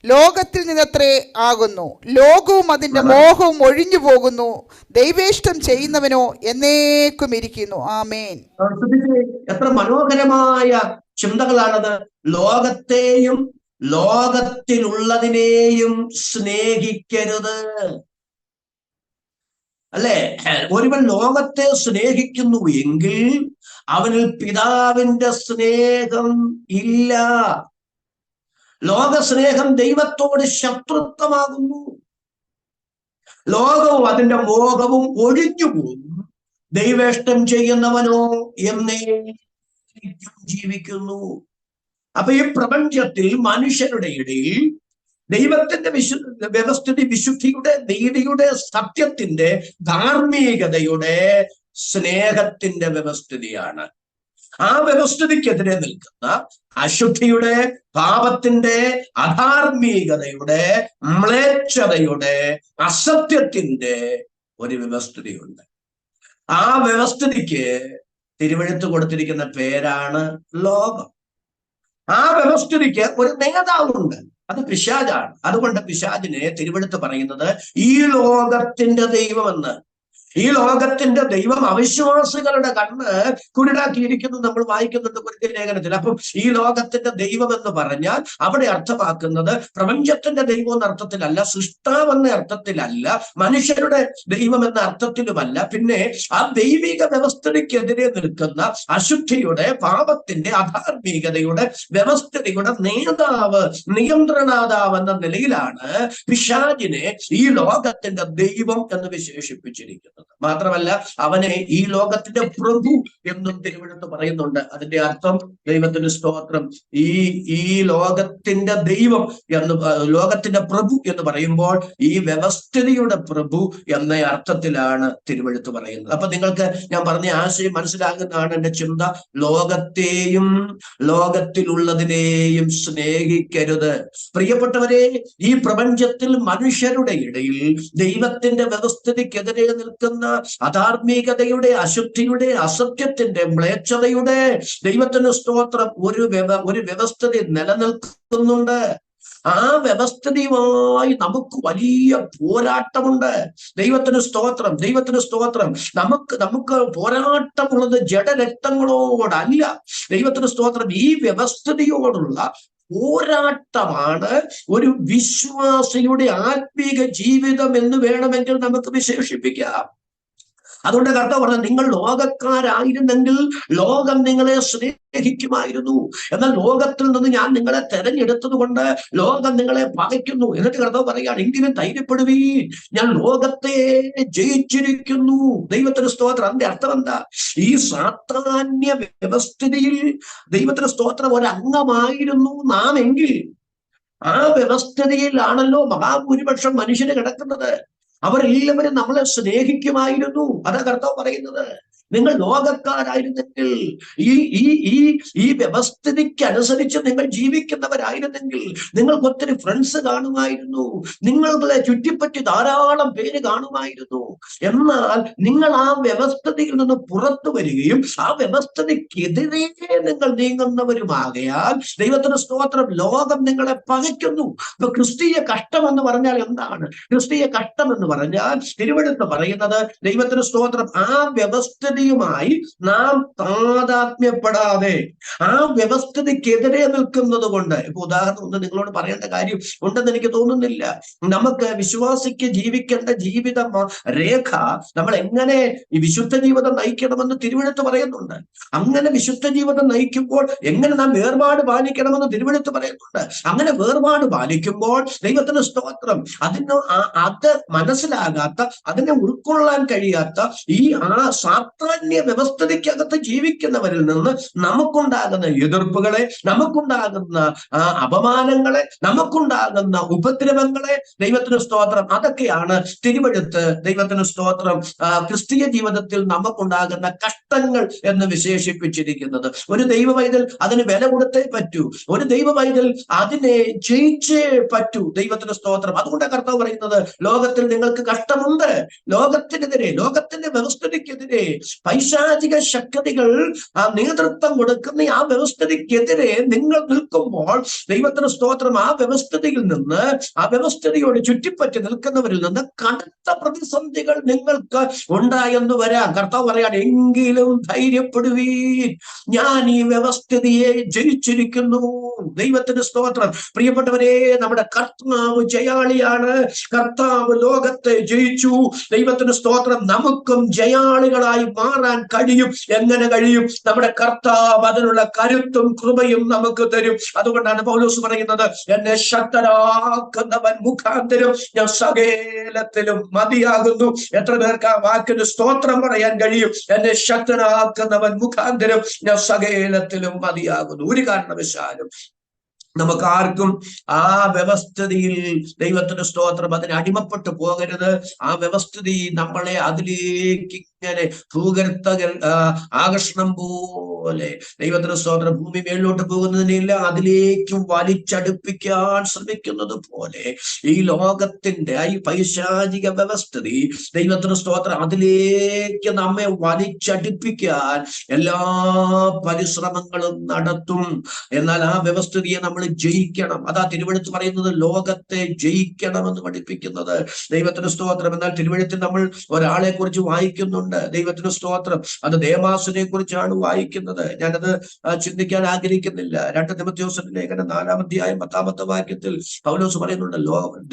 ലോകത്തിൽ നിന്നത്രേ ആകുന്നു. ലോകവും അതിന്റെ മോഹവും ഒഴിഞ്ഞു പോകുന്നു. ദൈവേഷ്ടം ചെയ്യുന്നവനോ എന്നേക്കും ഇരിക്കുന്നു. ആമേൻ. എത്ര മനോഹരമായ ചിന്തകളാണത്! ലോകത്തെയും ലോകത്തിലുള്ളതിനെയും സ്നേഹിക്കരുത്, അല്ലെ? ഒരുവൻ ലോകത്തെ സ്നേഹിക്കുന്നു എങ്കിൽ അവനിൽ പിതാവിന്റെ സ്നേഹം ഇല്ല. ലോകസ്നേഹം ദൈവത്തോട് ശത്രുത്വമാകുന്നു. ലോകവും അതിന്റെ മോഹവും ഒഴിഞ്ഞു പോകും. ദൈവേഷ്ടം ചെയ്യുന്നവനോ എന്നേക്കും ജീവിക്കുന്നു. അപ്പൊ ഈ പ്രപഞ്ചത്തിൽ മനുഷ്യരുടെ ഇടയിൽ ദൈവത്തിന്റെ വ്യവസ്ഥിതി, വിശുദ്ധിയുടെ, നീതിയുടെ, സത്യത്തിന്റെ, ധാർമ്മികതയുടെ, സ്നേഹത്തിന്റെ വ്യവസ്ഥിതിയാണ്. ആ വ്യവസ്ഥിതിക്കെതിരെ നിൽക്കുന്ന അശുദ്ധിയുടെ, പാപത്തിന്റെ, അധാർമികതയുടെ, മ്ലേച്ഛതയുടെ, അസത്യത്തിന്റെ ഒരു വ്യവസ്ഥിതിയുണ്ട്. ആ വ്യവസ്ഥിതിക്ക് തിരുവെഴുത്ത് കൊടുത്തിരിക്കുന്ന പേരാണ് ലോകം. ആ വ്യവസ്ഥിതിക്ക് ഒരു നേതാവുണ്ട്, അത് പിശാചാണ്. അതുകൊണ്ട് പിശാചിനെ തിരുവെഴുത്ത് പറയുന്നത് ഈ ലോകത്തിന്റെ ദൈവമെന്ന്. ഈ ലോകത്തിന്റെ ദൈവം അവിശ്വാസികളുടെ കണ്ണ് കുരുടാക്കിയിരിക്കുന്നു നമ്മൾ വായിക്കുന്നുണ്ട് കൊരിന്ത്യർ ലേഖനത്തിൽ. അപ്പം ഈ ലോകത്തിന്റെ ദൈവം എന്ന് പറഞ്ഞാൽ അവിടെ അർത്ഥമാക്കുന്നത് പ്രപഞ്ചത്തിന്റെ ദൈവം എന്ന അർത്ഥത്തിലല്ല, സൃഷ്ടാവെന്ന അർത്ഥത്തിലല്ല, മനുഷ്യരുടെ ദൈവം എന്ന അർത്ഥത്തിലുമല്ല. പിന്നെ ആ ദൈവിക വ്യവസ്ഥിതിക്കെതിരെ നിൽക്കുന്ന അശുദ്ധിയുടെ, പാപത്തിന്റെ, അധാർമികതയുടെ വ്യവസ്ഥിതിയുടെ നേതാവ്, നിയന്ത്രണാതാവ് എന്ന നിലയിലാണ് പിശാചിനെ ഈ ലോകത്തിന്റെ ദൈവം എന്ന് വിശേഷിപ്പിച്ചിരിക്കുന്നത്. മാത്രമല്ല അവനെ ഈ ലോകത്തിന്റെ പ്രഭു എന്നും തിരുവെഴുത്ത് പറയുന്നുണ്ട്. അതിന്റെ അർത്ഥം, ദൈവത്തിന്റെ സ്തോത്രം, ഈ ലോകത്തിന്റെ ദൈവം എന്ന്, ലോകത്തിന്റെ പ്രഭു എന്ന് പറയുമ്പോൾ ഈ വ്യവസ്ഥിതിയുടെ പ്രഭു എന്ന അർത്ഥത്തിലാണ് തിരുവെഴുത്ത് പറയുന്നത്. അപ്പൊ നിങ്ങൾക്ക് ഞാൻ പറഞ്ഞ ആശയം മനസ്സിലാകുന്നതാണ് എന്റെ ചിന്ത. ലോകത്തെയും ലോകത്തിലുള്ളതിനെയും സ്നേഹിക്കരുത്. പ്രിയപ്പെട്ടവരെ, ഈ പ്രപഞ്ചത്തിൽ മനുഷ്യരുടെ ഇടയിൽ ദൈവത്തിന്റെ വ്യവസ്ഥിതിക്കെതിരെ നിൽക്കുന്ന അധാർമികതയുടെ, അശുദ്ധിയുടെ, അസത്യത്തിന്റെ, മ്ലേച്ഛതയുടെ, ദൈവത്തിന് സ്തോത്രം, ഒരു വ്യവസ്ഥിതി നിലനിൽക്കുന്നുണ്ട്. ആ വ്യവസ്ഥിതിയുമായി നമുക്ക് വലിയ പോരാട്ടമുണ്ട്. ദൈവത്തിന് സ്തോത്രം, ദൈവത്തിന് സ്തോത്രം. നമുക്ക് പോരാട്ടമുള്ളത് ജഡരക്തങ്ങളോടല്ല. ദൈവത്തിന് സ്തോത്രം. ഈ വ്യവസ്ഥിതിയോടുള്ള പോരാട്ടമാണ് ഒരു വിശ്വാസിയുടെ ആത്മീക ജീവിതം എന്ന് വേണമെങ്കിൽ നമുക്ക് വിശേഷിപ്പിക്കാം. അതുകൊണ്ട് കർത്താവ് പറഞ്ഞു, നിങ്ങൾ ലോകക്കാരായിരുന്നെങ്കിൽ ലോകം നിങ്ങളെ സ്നേഹിക്കുമായിരുന്നു. എന്നാൽ ലോകത്തിൽ നിന്ന് ഞാൻ നിങ്ങളെ തെരഞ്ഞെടുത്തത് കൊണ്ട് ലോകം നിങ്ങളെ പകയ്ക്കുന്നു. എന്നിട്ട് കർത്താവ് പറയുകയാണ്, എങ്കിലും ധൈര്യപ്പെടുവീൻ, ഞാൻ ലോകത്തെ ജയിച്ചിരിക്കുന്നു. ദൈവത്തിന് സ്തോത്രം. അതിന്റെ അർത്ഥം എന്താ? ഈ സാത്താന്യ വ്യവസ്ഥിതിയിൽ ദൈവത്തിന് സ്തോത്രം ഒരംഗമായിരുന്നു നാം എങ്കിൽ, ആ വ്യവസ്ഥിതിയിലാണല്ലോ മഹാഭൂരിപക്ഷം മനുഷ്യന് കിടക്കുന്നത്. അവരെല്ലാവരും നമ്മളെ സ്നേഹിക്കുമായിരുന്നു. അതാ കർത്താവ് പറയുന്നത്. നിങ്ങൾ ലോകക്കാരായിരുന്നെങ്കിൽ, ഈ ഈ ഈ ഈ വ്യവസ്ഥിതിക്ക് അനുസരിച്ച് നിങ്ങൾ ജീവിക്കുന്നവരായിരുന്നെങ്കിൽ നിങ്ങൾക്ക് ഒത്തിരി ഫ്രണ്ട്സ് കാണുമായിരുന്നു, നിങ്ങളെ ചുറ്റിപ്പറ്റി ധാരാളം പേര് കാണുമായിരുന്നു. എന്നാൽ നിങ്ങൾ ആ വ്യവസ്ഥിതിയിൽ നിന്ന് പുറത്തു വരികയും ആ വ്യവസ്ഥിതിക്കെതിരെ നിങ്ങൾ നീങ്ങുന്നവരുമാകയാൽ ദൈവത്തിന് സ്തോത്രം, ലോകം നിങ്ങളെ പകയ്ക്കുന്നു. ഇപ്പൊ ക്രിസ്തീയ കഷ്ടം എന്ന് പറഞ്ഞാൽ എന്താണ്? ക്രിസ്തീയ കഷ്ടം എന്ന് പറഞ്ഞാൽ തിരുവെടുത്ത് പറയുന്നത്, ദൈവത്തിന് സ്തോത്രം, ആ വ്യവസ്ഥിതിയുമായി നാം താതാത്മ്യപ്പെടാതെ ആ വ്യവസ്ഥിതിക്കെതിരെ നിൽക്കുന്നത് കൊണ്ട്. ഇപ്പൊ ഉദാഹരണം ഒന്ന് നിങ്ങളോട് പറയേണ്ട കാര്യം ഉണ്ടെന്ന് എനിക്ക് തോന്നുന്നില്ല. നമുക്ക് വിശ്വാസിക്ക് ജീവിക്കേണ്ട ജീവിത രേഖ നമ്മൾ എങ്ങനെ ഈ വിശുദ്ധ ജീവിതം നയിക്കണമെന്ന് തിരുവെടുത്ത് പറയുന്നുണ്ട്. അങ്ങനെ വിശുദ്ധ ജീവിതം നയിക്കുമ്പോൾ എങ്ങനെ നാം വേർപാട് പാലിക്കണമെന്ന് തിരുവെടുത്ത് പറയുന്നുണ്ട്. അങ്ങനെ വേർപാട് പാലിക്കുമ്പോൾ ദൈവത്തിന് സ്തോത്രം, അത് മനസ്സിലാകാത്ത, അതിനെ ഉൾക്കൊള്ളാൻ കഴിയാത്ത ഈ സാത്താന്യ വ്യവസ്ഥിതിക്കകത്ത് ജീവിക്കുന്നവരിൽ നിന്ന് നമുക്കുണ്ടാകുന്ന എതിർപ്പുകളെ, നമുക്കുണ്ടാകുന്ന അപമാനങ്ങളെ, നമുക്കുണ്ടാകുന്ന ഉപദ്രവങ്ങളെ, ദൈവത്തിന് സ്തോത്രം, അതൊക്കെയാണ് തിരുവെടുത്ത് ദൈവത്തിന് സ്തോത്രം ക്രിസ്തീയ ജീവിതത്തിൽ നമുക്കുണ്ടാകുന്ന കഷ്ടങ്ങൾ എന്ന് വിശേഷിപ്പിച്ചിരിക്കുന്നത്. ഒരു ദൈവ പൈതൽ അതിന് വില കൊടുത്തേ പറ്റൂ. ഒരു ദൈവ പൈതൽ അതിനെ ജയിച്ചേ പറ്റൂ. ദൈവത്തിന് സ്തോത്രം. അതുകൊണ്ട് കർത്താവ് പറയുന്നത്, ലോകത്തിൽ നിങ്ങൾക്ക് കഷ്ടമുണ്ട്. ലോകത്തിനെതിരെ, ലോകത്തിന്റെ വ്യവസ്ഥിതിക്കെതിരെ, പൈശാചിക ശക്തികൾ നേതൃത്വം കൊടുക്കുന്ന ആ വ്യവസ്ഥിതിക്കെതിരെ നിങ്ങൾ നിൽക്കുമ്പോൾ ദൈവത്തിന് സ്തോത്രം, ആ വ്യവസ്ഥിതിയിൽ നിന്ന്, ആ വ്യവസ്ഥിതിയോട് ചുറ്റിപ്പറ്റി നിൽക്കുന്നവരിൽ നിന്ന് കടുത്ത പ്രതിസന്ധികൾ നിങ്ങൾക്ക് ഉണ്ടായെന്ന് വരാം. കർത്താവ് പറയാണ്, എങ്കിലും ധൈര്യപ്പെടുവീൻ, ഞാൻ ഈ വ്യവസ്ഥിതിയെ ജയിച്ചിരിക്കുന്നു. ദൈവത്തിന് സ്തോത്രം. പ്രിയപ്പെട്ടവരെ, നമ്മുടെ കർത്താവ് ജയാളിയാണ്. കർത്താവ് ലോകത്തെ ജയിച്ചു. ദൈവത്തിന് സ്തോത്രം. നമുക്കും ജയാളികളായി മാറാൻ കഴിയും. എങ്ങനെ കഴിയും? നമ്മുടെ കർത്താവ് അതിനുള്ള കരുത്തും കൃപയും നമുക്ക് തരും. അതുകൊണ്ടാണ് പൗലോസ് പറയുന്നത്, എന്നെ ശക്തനാക്കുന്നവൻ മുഖാന്തരം ഞാൻ സകലത്തിലും മതിയാകുന്നു. എത്ര പേർക്ക് ആ വാക്കിന് സ്തോത്രം പറയാൻ കഴിയും? എന്നെ ശക്തനാക്കുന്നവൻ മുഖാന്തരം ഞാൻ സകലത്തിലും മതിയാകുന്നു. ഒരു കാരണവശാലും നമുക്ക് ആർക്കും ആ വ്യവസ്ഥിതിയിൽ ദൈവത്തിന്റെ സ്തോത്രം അതിന് അടിമപ്പെട്ടു പോകരുത്. ആ വ്യവസ്ഥിതി നമ്മളെ അതിലേക്ക് ഇങ്ങനെ ഭൂഗർത്ത ആകർഷണം പോലെ, ദൈവത്തിന്റെ സ്തോത്രം, ഭൂമി മേളിലോട്ട് പോകുന്നതിനില്ല, അതിലേക്ക് വലിച്ചടുപ്പിക്കാൻ ശ്രമിക്കുന്നത് പോലെ ഈ ലോകത്തിന്റെ ഈ പൈശാചിക വ്യവസ്ഥിതി, ദൈവത്തിന്റെ സ്തോത്രം, അതിലേക്ക് നമ്മെ വലിച്ചടുപ്പിക്കാൻ എല്ലാ പരിശ്രമങ്ങളും നടത്തും. എന്നാൽ ആ വ്യവസ്ഥിതിയെ നമ്മൾ ജയിക്കണം. അതാ തിരുവെഴുത്ത് പറയുന്നത്, ലോകത്തെ ജയിക്കണമെന്ന് പഠിപ്പിക്കുന്നത്. ദൈവത്തിന് സ്തോത്രം. എന്നാൽ തിരുവെഴുത്തിൽ നമ്മൾ ഒരാളെ കുറിച്ച് വായിക്കുന്നുണ്ട്. ദൈവത്തിന് സ്തോത്രം. അത് ദേമാസിനെ കുറിച്ചാണ് വായിക്കുന്നത്. ഞാനത് ചിന്തിക്കാൻ ആഗ്രഹിക്കുന്നില്ല. 2 തിമോഥെയോസിന്റെ ലേഖനം 4-ാം അധ്യായം 10-ാമത്തെ വാക്യത്തിൽ പൗലോസ് പറയുന്നുണ്ട്,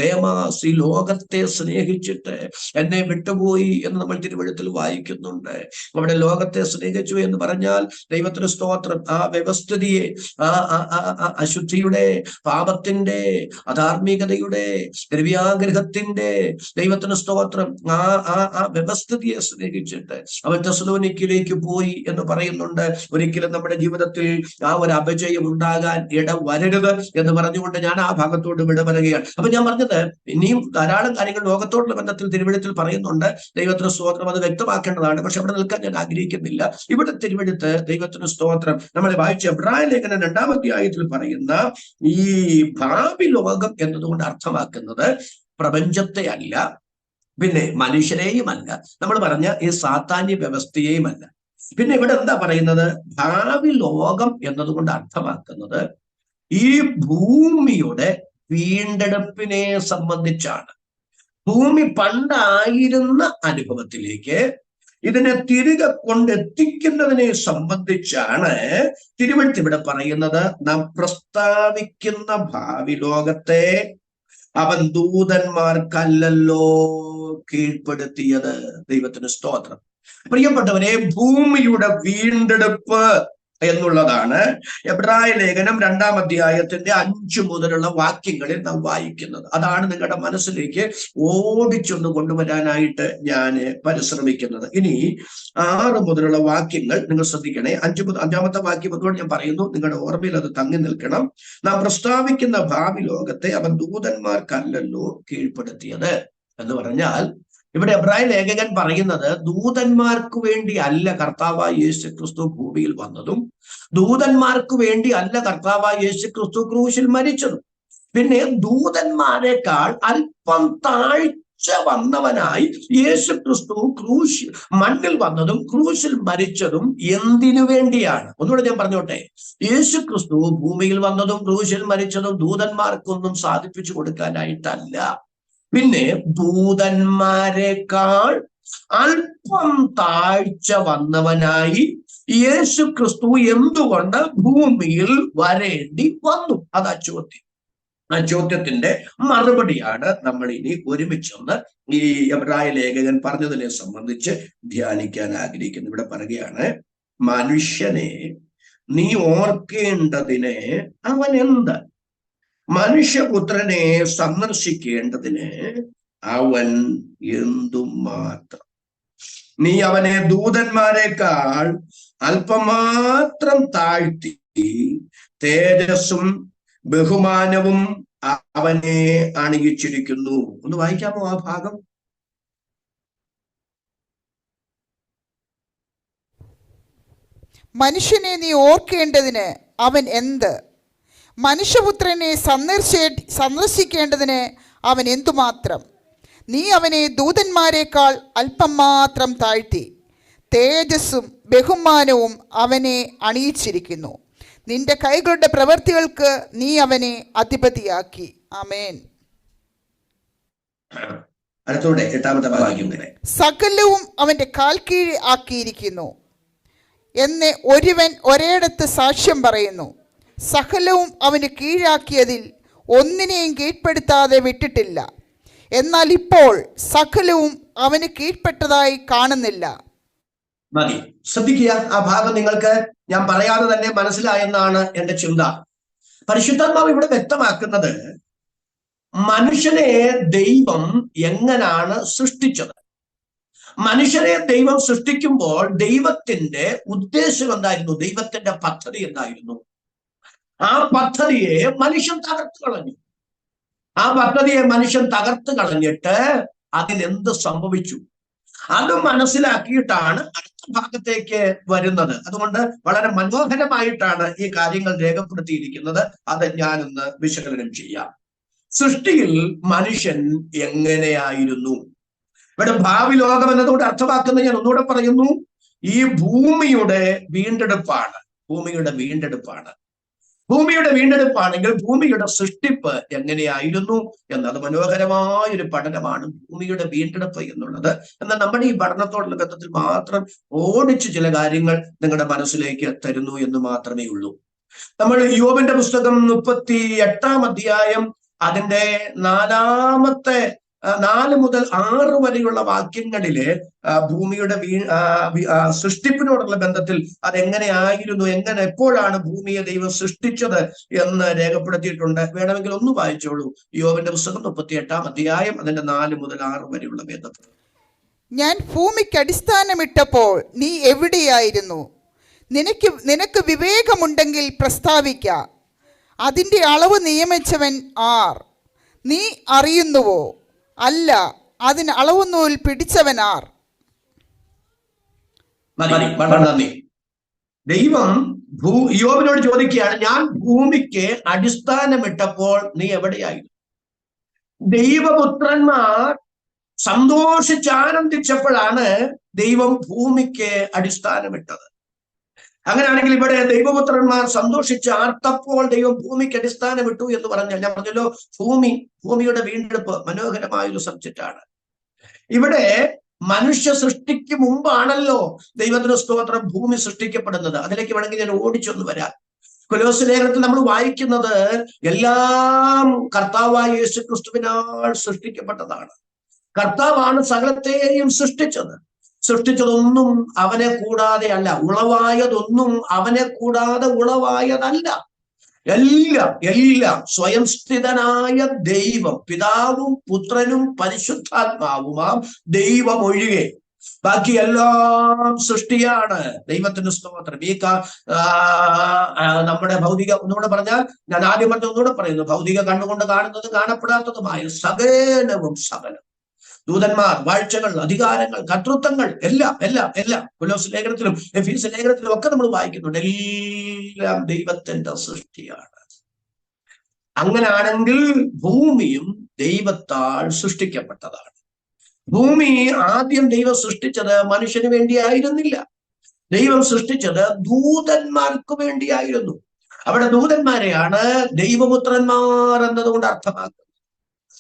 ദേമാസ് ഈ ലോകത്തെ സ്നേഹിച്ചിട്ട് എന്നെ വിട്ടുപോയി എന്ന് നമ്മൾ തിരുവെഴുത്തിൽ വായിക്കുന്നുണ്ട്. അവിടെ ലോകത്തെ സ്നേഹിച്ചു എന്ന് പറഞ്ഞാൽ ദൈവത്തിന് സ്തോത്രം, ആ വ്യവസ്ഥിതിയെ, അശുദ്ധിയുടെ, പാപത്തിന്റെ, അധാർമികതയുടെ, ദ്രവ്യാഗ്രഹത്തിന്റെ, ദൈവത്തിന് സ്തോത്രം, ആ വ്യവസ്ഥിതിയെ സ്നേഹിച്ചിട്ട് അവൻ തെസ്സലോനിക്കയിലേക്ക് പോയി എന്ന് പറയുന്നുണ്ട്. ഒരിക്കലും നമ്മുടെ ജീവിതത്തിൽ ആ ഒരു അപജയം ഉണ്ടാകാൻ ഇട വരരുത് എന്ന് പറഞ്ഞുകൊണ്ട് ഞാൻ ആ ഭാഗത്തോട് വിട പറയുകയാണ്. അപ്പൊ ഞാൻ പറഞ്ഞത്, ഇനിയും ധാരാളം കാര്യങ്ങൾ ലോകത്തോടുള്ള ബന്ധത്തിൽ തിരുവെഴുത്തിൽ പറയുന്നുണ്ട്. ദൈവത്തിന് സ്തോത്രം, അത് വ്യക്തമാക്കേണ്ടതാണ്. പക്ഷെ അവിടെ നിൽക്കാൻ ഞാൻ ആഗ്രഹിക്കുന്നില്ല. ഇവിടെ തിരുവെഴുത്ത് ദൈവത്തിന് സ്തോത്രം നമ്മളെ വായിച്ച എബ്രായ ലേഖനം 2-ാം അധ്യായത്തിൽ പറയുന്ന ഈ ഭാവി ലോകം എന്നതുകൊണ്ട് അർത്ഥമാക്കുന്നത് പ്രപഞ്ചത്തെ അല്ല, പിന്നെ മനുഷ്യരെയുമല്ല, നമ്മൾ പറഞ്ഞ ഈ സാത്താന്യ വ്യവസ്ഥയെയുമല്ല. പിന്നെ ഇവിടെ എന്താ പറയുന്നത്? ഭാവി ലോകം എന്നതുകൊണ്ട് അർത്ഥമാക്കുന്നത് ഈ ഭൂമിയുടെ വീണ്ടെടുപ്പിനെ സംബന്ധിച്ചാണ്. ഭൂമി പണ്ടായിരുന്ന അനുഭവത്തിലേക്ക് ഇതിനെ തിരികെ കൊണ്ടെത്തിക്കുന്നതിനെ സംബന്ധിച്ചാണ് തിരുവെഴുത്ത് ഇവിടെ പറയുന്നത്. നാം പ്രസ്താവിക്കുന്ന ഭാവി ലോകത്തെ അവൻ ദൂതന്മാർക്കല്ലല്ലോ കീഴ്പ്പെടുത്തിയത്. ദൈവത്തിന് സ്തോത്രം. പ്രിയപ്പെട്ടവരെ, ഭൂമിയുടെ വീണ്ടെടുപ്പ് എന്നുള്ളതാണ് എബ്രായ ലേഖനം 2-ാം അധ്യായത്തിന്റെ 5 മുതലുള്ള വാക്യങ്ങളിൽ നാം വായിക്കുന്നത്. അതാണ് നിങ്ങളുടെ മനസ്സിലേക്ക് ഓടിച്ചൊന്ന് കൊണ്ടുവരാനായിട്ട് ഞാൻ പരിശ്രമിക്കുന്നത്. ഇനി 6 മുതലുള്ള വാക്യങ്ങൾ നിങ്ങൾ ശ്രദ്ധിക്കണേ. 5-ാമത്തെ വാക്യം അതുകൊണ്ട് ഞാൻ പറയുന്നു, നിങ്ങളുടെ ഓർമ്മയിൽ അത് തങ്ങി നിൽക്കണം. നാം പ്രസ്താവിക്കുന്ന ഭാവി ലോകത്തെ അവൻ ദൂതന്മാർക്കല്ലല്ലോ കീഴ്പ്പെടുത്തിയത് എന്ന് പറഞ്ഞാൽ, ഇവിടെ എബ്രായ ലേഖകൻ പറയുന്നത് ദൂതന്മാർക്ക് വേണ്ടി അല്ല കർത്താവായ യേശു ക്രിസ്തു ഭൂമിയിൽ വന്നതും, ദൂതന്മാർക്ക് വേണ്ടി അല്ല കർത്താവായ യേശു ക്രിസ്തു ക്രൂശിൽ മരിച്ചതും. പിന്നെ ദൂതന്മാരെക്കാൾ അല്പം താഴ്ച വന്നവനായി യേശു ക്രിസ്തു മണ്ണിൽ വന്നതും ക്രൂശിൽ മരിച്ചതും എന്തിനു വേണ്ടിയാണ്? ഒന്നുകൂടെ ഞാൻ പറഞ്ഞോട്ടെ. യേശു ക്രിസ്തു ഭൂമിയിൽ വന്നതും ക്രൂശിൽ മരിച്ചതും ദൂതന്മാർക്കൊന്നും സാധിപ്പിച്ചു കൊടുക്കാനായിട്ടല്ല. പിന്നെ ദൂതന്മാരെക്കാൾ അല്പം താഴ്ച വന്നവനായി യേശു ക്രിസ്തു എന്തുകൊണ്ട് ഭൂമിയിൽ വരേണ്ടി വന്നു? അതാ ചോദ്യം. ആ ചോദ്യത്തിന്റെ മറുപടിയാണ് നമ്മൾ ഇനി ഒരുമിച്ചൊന്ന് ഈ എബ്രായ ലേഖകൻ പറഞ്ഞതിനെ സംബന്ധിച്ച് ധ്യാനിക്കാൻ ആഗ്രഹിക്കുന്നു. ഇവിടെ പറയുകയാണ്, മനുഷ്യനെ നീ ഓർക്കേണ്ടതിന് അവൻ എന്ത്? മനുഷ്യപുത്രനെ സന്ദർശിക്കേണ്ടതിന് അവൻ എന്തുമാത്രം? നീ അവനെ ദൂതന്മാരെക്കാൾ അല്പമാത്രം താഴ്ത്തി തേജസ്സും ബഹുമാനവും അവനെ അണിയിച്ചിരിക്കുന്നു. ഒന്ന് വായിക്കാമോ ആ ഭാഗം? മനുഷ്യനെ നീ ഓർക്കേണ്ടതിന് അവൻ എന്ത്? മനുഷ്യപുത്രനെ സന്ദർശിക്കേണ്ടതിന് അവൻ എന്തുമാത്രം? നീ അവനെ ദൂതന്മാരെക്കാൾ അല്പം മാത്രം താഴ്ത്തി തേജസ്സും ബഹുമാനവും അവനെ അണിയിച്ചിരിക്കുന്നു. നിന്റെ കൈകളുടെ പ്രവൃത്തികൾക്ക് നീ അവനെ അധിപതിയാക്കി. ആമേൻ. അടുത്തോടെ 8-ാമത്തെ വാക്യം. സകലവും അവന്റെ കാൽ കീഴ് ആക്കിയിരിക്കുന്നു എന്ന് ഒരുവൻ ഒരിടത്ത് സാക്ഷ്യം പറയുന്നു. സകലവും അവന് കീഴാക്കിയതിൽ ഒന്നിനെയും കീഴ്പ്പെടുത്താതെ വിട്ടിട്ടില്ല. എന്നാൽ ഇപ്പോൾ സകലവും അവന് കീഴ്പ്പെട്ടതായി കാണുന്നില്ല. മതി, ശ്രദ്ധിക്കുക. ആ ഭാഗം നിങ്ങൾക്ക് ഞാൻ പറയാതെ തന്നെ മനസ്സിലായെന്നാണ് എന്റെ ചിന്ത. പരിശുദ്ധാത്മാവ് ഇവിടെ വ്യക്തമാക്കുന്നത് മനുഷ്യനെ ദൈവം എങ്ങനാണ് സൃഷ്ടിച്ചത്. മനുഷ്യനെ ദൈവം സൃഷ്ടിക്കുമ്പോൾ ദൈവത്തിന്റെ ഉദ്ദേശം എന്തായിരുന്നു? ദൈവത്തിന്റെ പദ്ധതി എന്തായിരുന്നു? ആ പദ്ധതിയെ മനുഷ്യൻ തകർത്ത് കളഞ്ഞു. ആ പദ്ധതിയെ മനുഷ്യൻ തകർത്ത് കളഞ്ഞിട്ട് അതിനെന്ത് സംഭവിച്ചു? അത് മനസ്സിലാക്കിയിട്ടാണ് അടുത്ത ഭാഗത്തേക്ക് വരുന്നത്. അതുകൊണ്ട് വളരെ മനോഹരമായിട്ടാണ് ഈ കാര്യങ്ങൾ രേഖപ്പെടുത്തിയിരിക്കുന്നത്. അത് ഞാനൊന്ന് വിശകലനം ചെയ്യാം. സൃഷ്ടിയിൽ മനുഷ്യൻ എങ്ങനെയായിരുന്നു? ഇവിടെ ഭാവി ലോകം എന്നതുകൊണ്ട് അർത്ഥമാക്കുന്നത് ഞാൻ ഒന്നുകൂടെ പറയുന്നു, ഈ ഭൂമിയുടെ വീണ്ടെടുപ്പാണ്. ഭൂമിയുടെ വീണ്ടെടുപ്പാണ്. ഭൂമിയുടെ വീണ്ടെടുപ്പാണെങ്കിൽ ഭൂമിയുടെ സൃഷ്ടിപ്പ് എങ്ങനെയായിരുന്നു എന്നത് മനോഹരമായൊരു പഠനമാണ് ഭൂമിയുടെ വീണ്ടെടുപ്പ് എന്നുള്ളത്. എന്നാൽ നമ്മുടെ ഈ പഠനത്തോടുള്ള ബന്ധത്തിൽ മാത്രം ഓടിച്ച് ചില കാര്യങ്ങൾ നിങ്ങളുടെ മനസ്സിലേക്ക് തരുന്നു എന്ന് മാത്രമേ ഉള്ളൂ. നമ്മൾ യോബിന്റെ പുസ്തകം 38-ാം അധ്യായം അതിന്റെ 4 മുതൽ 6 വരെയുള്ള വാക്യങ്ങളില് ഭൂമിയുടെ സൃഷ്ടിപ്പിനോടുള്ള ബന്ധത്തിൽ അതെങ്ങനെയായിരുന്നു, എപ്പോഴാണ് ഭൂമിയെ ദൈവം സൃഷ്ടിച്ചത് എന്ന് രേഖപ്പെടുത്തിയിട്ടുണ്ട്. വേണമെങ്കിൽ ഒന്ന് വായിച്ചോളൂ. യോബിന്റെ പുസ്തകം 38-ാം അധ്യായം അതിന്റെ 4 മുതൽ 6 വരെയുള്ള വേദത്തിൽ. ഞാൻ ഭൂമിക്ക് അടിസ്ഥാനമിട്ടപ്പോൾ നീ എവിടെയായിരുന്നു? നിനക്ക് വിവേകമുണ്ടെങ്കിൽ പ്രസ്താവിക്ക. അതിൻ്റെ അളവ് നിയമിച്ചവൻ ആർ? നീ അറിയുന്നുവോ? അല്ല, അതിന് അളവുനൂൽ പിടിച്ചവനാർ? നന്ദി. ദൈവം യോബിനോട് ചോദിക്കുകയാണ്, ഞാൻ ഭൂമിക്ക് അടിസ്ഥാനമിട്ടപ്പോൾ നീ എവിടെയായിരുന്നു? ദൈവപുത്രന്മാർ സന്തോഷിച്ചാനന്ദിച്ചപ്പോഴാണ് ദൈവം ഭൂമിക്ക് അടിസ്ഥാനമിട്ടത്. അങ്ങനെയാണെങ്കിൽ ഇവിടെ ദൈവപുത്രന്മാർ സന്തോഷിച്ച് ആർത്തപ്പോൾ ദൈവം ഭൂമിക്ക് അടിസ്ഥാനമിട്ടു എന്ന് പറഞ്ഞാൽ, ഞാൻ പറഞ്ഞല്ലോ ഭൂമിയുടെ വീണ്ടെടുപ്പ് മനോഹരമായൊരു സബ്ജക്റ്റാണ്. ഇവിടെ മനുഷ്യ സൃഷ്ടിക്ക് മുമ്പാണല്ലോ ദൈവത്തിന് സ്തോത്രം ഭൂമി സൃഷ്ടിക്കപ്പെടുന്നത്. അതിലേക്ക് വേണമെങ്കിൽ ഞാൻ ഓടിച്ചൊന്ന് വരാം. കൊലോസ്യ ലേഖനത്തിൽ നമ്മൾ വായിക്കുന്നത് എല്ലാം കർത്താവായ യേശു ക്രിസ്തുവിനാൽ സൃഷ്ടിക്കപ്പെട്ടതാണ്. കർത്താവാണ് സകലത്തെയും സൃഷ്ടിച്ചത്. സൃഷ്ടിച്ചതൊന്നും അവനെ കൂടാതെ അല്ല, ഉളവായതൊന്നും അവനെ കൂടാതെ ഉളവായതല്ല. എല്ലാം സ്വയം സ്ഥിതനായ ദൈവം, പിതാവും പുത്രനും പരിശുദ്ധാത്മാവുമാം ദൈവം ഒഴികെ ബാക്കി എല്ലാം സൃഷ്ടിയാണ്. ദൈവത്തിന്റെ സ്തോത്രം. ഈ നമ്മുടെ ഭൗതിക, ഒന്നുകൂടെ പറഞ്ഞാൽ, ഞാൻ ആദ്യം പറഞ്ഞ ഒന്നുകൂടെ പറയുന്നു, ഭൗതിക കണ്ണുകൊണ്ട് കാണുന്നത് കാണപ്പെടാത്തതുമായ സകലവും ദൂതന്മാർ, വാഴ്ചകൾ, അധികാരങ്ങൾ, കർത്തൃത്വങ്ങൾ, എല്ലാം കൊലോസ് ലേഖനത്തിലും എഫീസ് ലേഖനത്തിലും ഒക്കെ നമ്മൾ വായിക്കുന്നുണ്ട്. എല്ലാം ദൈവത്തിന്റെ സൃഷ്ടിയാണ്. അങ്ങനാണെങ്കിൽ ഭൂമിയും ദൈവത്താൽ സൃഷ്ടിക്കപ്പെട്ടതാണ്. ഭൂമി ആദ്യം ദൈവം സൃഷ്ടിച്ചത് മനുഷ്യന് വേണ്ടിയായിരുന്നില്ല. ദൈവം സൃഷ്ടിച്ചത് ദൂതന്മാർക്ക് വേണ്ടിയായിരുന്നു. അവിടെ ദൂതന്മാരെയാണ് ദൈവപുത്രന്മാർ എന്നതുകൊണ്ട് അർത്ഥമാക്കുന്നത്.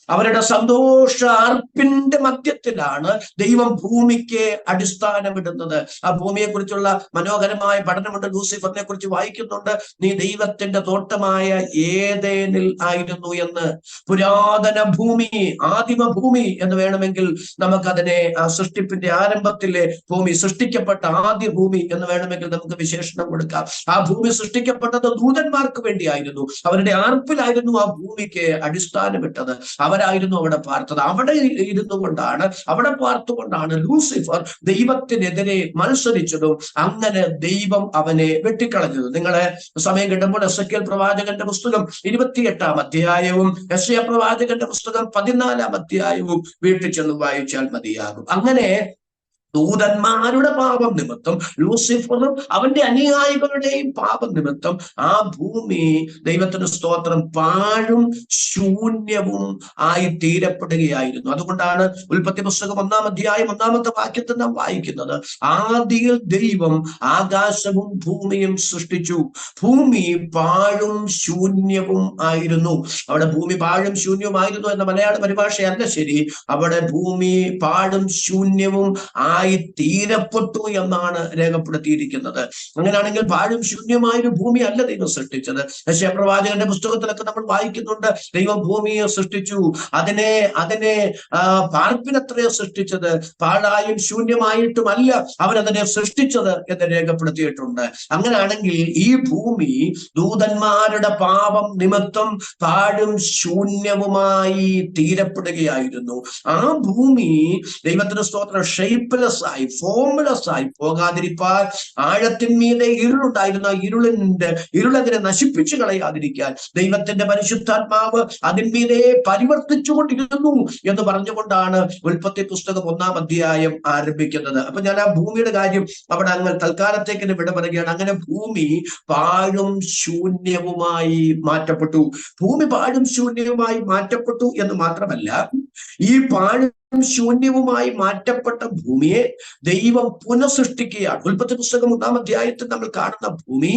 അവരുടെ സന്തോഷ അർപ്പിന്റെ മധ്യത്തിലാണ് ദൈവം ഭൂമിക്ക് അടിസ്ഥാനമിടുന്നത്. ആ ഭൂമിയെ കുറിച്ചുള്ള മനോഹരമായ പഠനമുണ്ട്. ലൂസിഫറിനെ കുറിച്ച് വായിക്കുന്നുണ്ട്. നീ ദൈവത്തിന്റെ തോട്ടമായ ഏദേനിൽ ആയിരുന്നു എന്ന്. പുരാതന ഭൂമി, ആദിമ ഭൂമി എന്ന് വേണമെങ്കിൽ നമുക്കതിനെ, ആ സൃഷ്ടിപ്പിന്റെ ആരംഭത്തിലെ ഭൂമി, സൃഷ്ടിക്കപ്പെട്ട ആദ്യ ഭൂമി എന്ന് വേണമെങ്കിൽ നമുക്ക് വിശേഷണം കൊടുക്കാം. ആ ഭൂമി സൃഷ്ടിക്കപ്പെട്ടത് ദൂതന്മാർക്ക് വേണ്ടിയായിരുന്നു. അവരുടെ ആർപ്പിലായിരുന്നു ആ ഭൂമിക്ക് അടിസ്ഥാനമിട്ടത്. അവരായിരുന്നു അവിടെ പാർത്തത്. അവിടെ ഇരുന്നു കൊണ്ടാണ്, അവിടെ പാർത്തുകൊണ്ടാണ് ലൂസിഫർ ദൈവത്തിനെതിരെ മത്സരിച്ചതും അങ്ങനെ ദൈവം അവനെ വെട്ടിക്കളഞ്ഞത്. നിങ്ങളെ സമയം കിട്ടുമ്പോൾ എസെക്കിയേൽ പ്രവാചകന്റെ പുസ്തകം 28-ാം അധ്യായവും യെശയ്യാ പ്രവാചകന്റെ പുസ്തകം 14-ാം അധ്യായവും വീട്ടിൽ ചെന്ന് വായിച്ചാൽ മതിയാകും. അങ്ങനെ ദൂതന്മാരുടെ പാപം നിമിത്തം, ലൂസിഫറും അവന്റെ അനുയായികളുടെയും പാപം നിമിത്തം ആ ഭൂമി, ദൈവത്തിന് സ്തോത്രം, പാഴും ശൂന്യവും ആയി തീരപ്പെടുകയായിരുന്നു. അതുകൊണ്ടാണ് ഉൽപ്പത്തി പുസ്തകം 1-ാം അധ്യായം 1-ാമത്തെ വാക്യത്തിൽ നാം വായിക്കുന്നത്, ആദിയിൽ ദൈവം ആകാശവും ഭൂമിയും സൃഷ്ടിച്ചു, ഭൂമി പാഴും ശൂന്യവും ആയിരുന്നു. അവിടെ ഭൂമി പാഴും ശൂന്യവുമായിരുന്നു എന്ന മലയാള പരിഭാഷയല്ല ശരി. അവിടെ ഭൂമി പാഴും ശൂന്യവും തീരപ്പെട്ടു എന്നാണ് രേഖപ്പെടുത്തിയിരിക്കുന്നത്. അങ്ങനെയാണെങ്കിൽ പാഴും ശൂന്യമായൊരു ഭൂമി അല്ല ദൈവം സൃഷ്ടിച്ചത്. യെശയ്യാ പ്രവാചകന്റെ പുസ്തകത്തിലൊക്കെ നമ്മൾ വായിക്കുന്നുണ്ട്, ദൈവം ഭൂമിയെ സൃഷ്ടിച്ചു, അതിനെ പാർപ്പിനത്രയോ സൃഷ്ടിച്ചത്, പാഴായും ശൂന്യമായിട്ടുമല്ല അവരതിനെ സൃഷ്ടിച്ചത് എന്ന് രേഖപ്പെടുത്തിയിട്ടുണ്ട്. അങ്ങനെയാണെങ്കിൽ ഈ ഭൂമി ദൂതന്മാരുടെ പാപം നിമിത്തം പാഴും ശൂന്യവുമായി തീരപ്പെടുകയായിരുന്നു. ആ ഭൂമി ദൈവത്തിന്റെ സ്തോത്രം ഷേപ്പ്ലെസ് ആയി, ഫോംലെസ് ആയി പോകാതിരിക്കാൻ ആഴത്തിന്മീതെ ഇരുളുണ്ടായിരുന്ന ഇരുളതിനെ നശിപ്പിച്ചു കളയാതിരിക്കാൻ ദൈവത്തിന്റെ പരിശുദ്ധാത്മാവ് അതിന്മീതെ പരിവർത്തിച്ചുകൊണ്ടിരുന്നു എന്ന് പറഞ്ഞുകൊണ്ടാണ് ഉൽപ്പത്തി പുസ്തകം 1-ാം അധ്യായം ആരംഭിക്കുന്നത്. അപ്പൊ ഞാൻ ആ ഭൂമിയുടെ കാര്യം അവിടെ അങ്ങ് തൽക്കാലത്തേക്ക് വിട പറയുകയാണ്. അങ്ങനെ ഭൂമി പാഴും ശൂന്യവുമായി മാറ്റപ്പെട്ടു. ഭൂമി പാഴും ശൂന്യവുമായി മാറ്റപ്പെട്ടു എന്ന് മാത്രമല്ല, ഈ പാഴും ശൂന്യവുമായി മാറ്റപ്പെട്ട ഭൂമിയെ ദൈവം പുനഃസൃഷ്ടിക്കുകയാണ്. ഉൽപ്പത്തി പുസ്തകം 1-ാം അധ്യായത്തിൽ നമ്മൾ കാണുന്ന ഭൂമി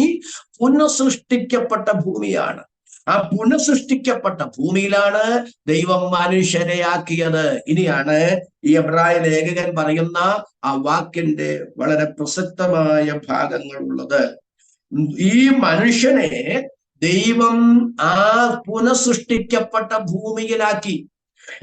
പുനഃസൃഷ്ടിക്കപ്പെട്ട ഭൂമിയാണ്. ആ പുനഃസൃഷ്ടിക്കപ്പെട്ട ഭൂമിയിലാണ് ദൈവം മനുഷ്യരെ ആക്കിയത്. ഇനിയാണ് ഈ എബ്രായ ലേഖകൻ പറയുന്ന ആ വാക്കിന്റെ വളരെ പ്രസക്തമായ ഭാഗങ്ങളുള്ളത്. ഈ മനുഷ്യനെ ദൈവം ആ പുനഃസൃഷ്ടിക്കപ്പെട്ട ഭൂമിയിലാക്കി.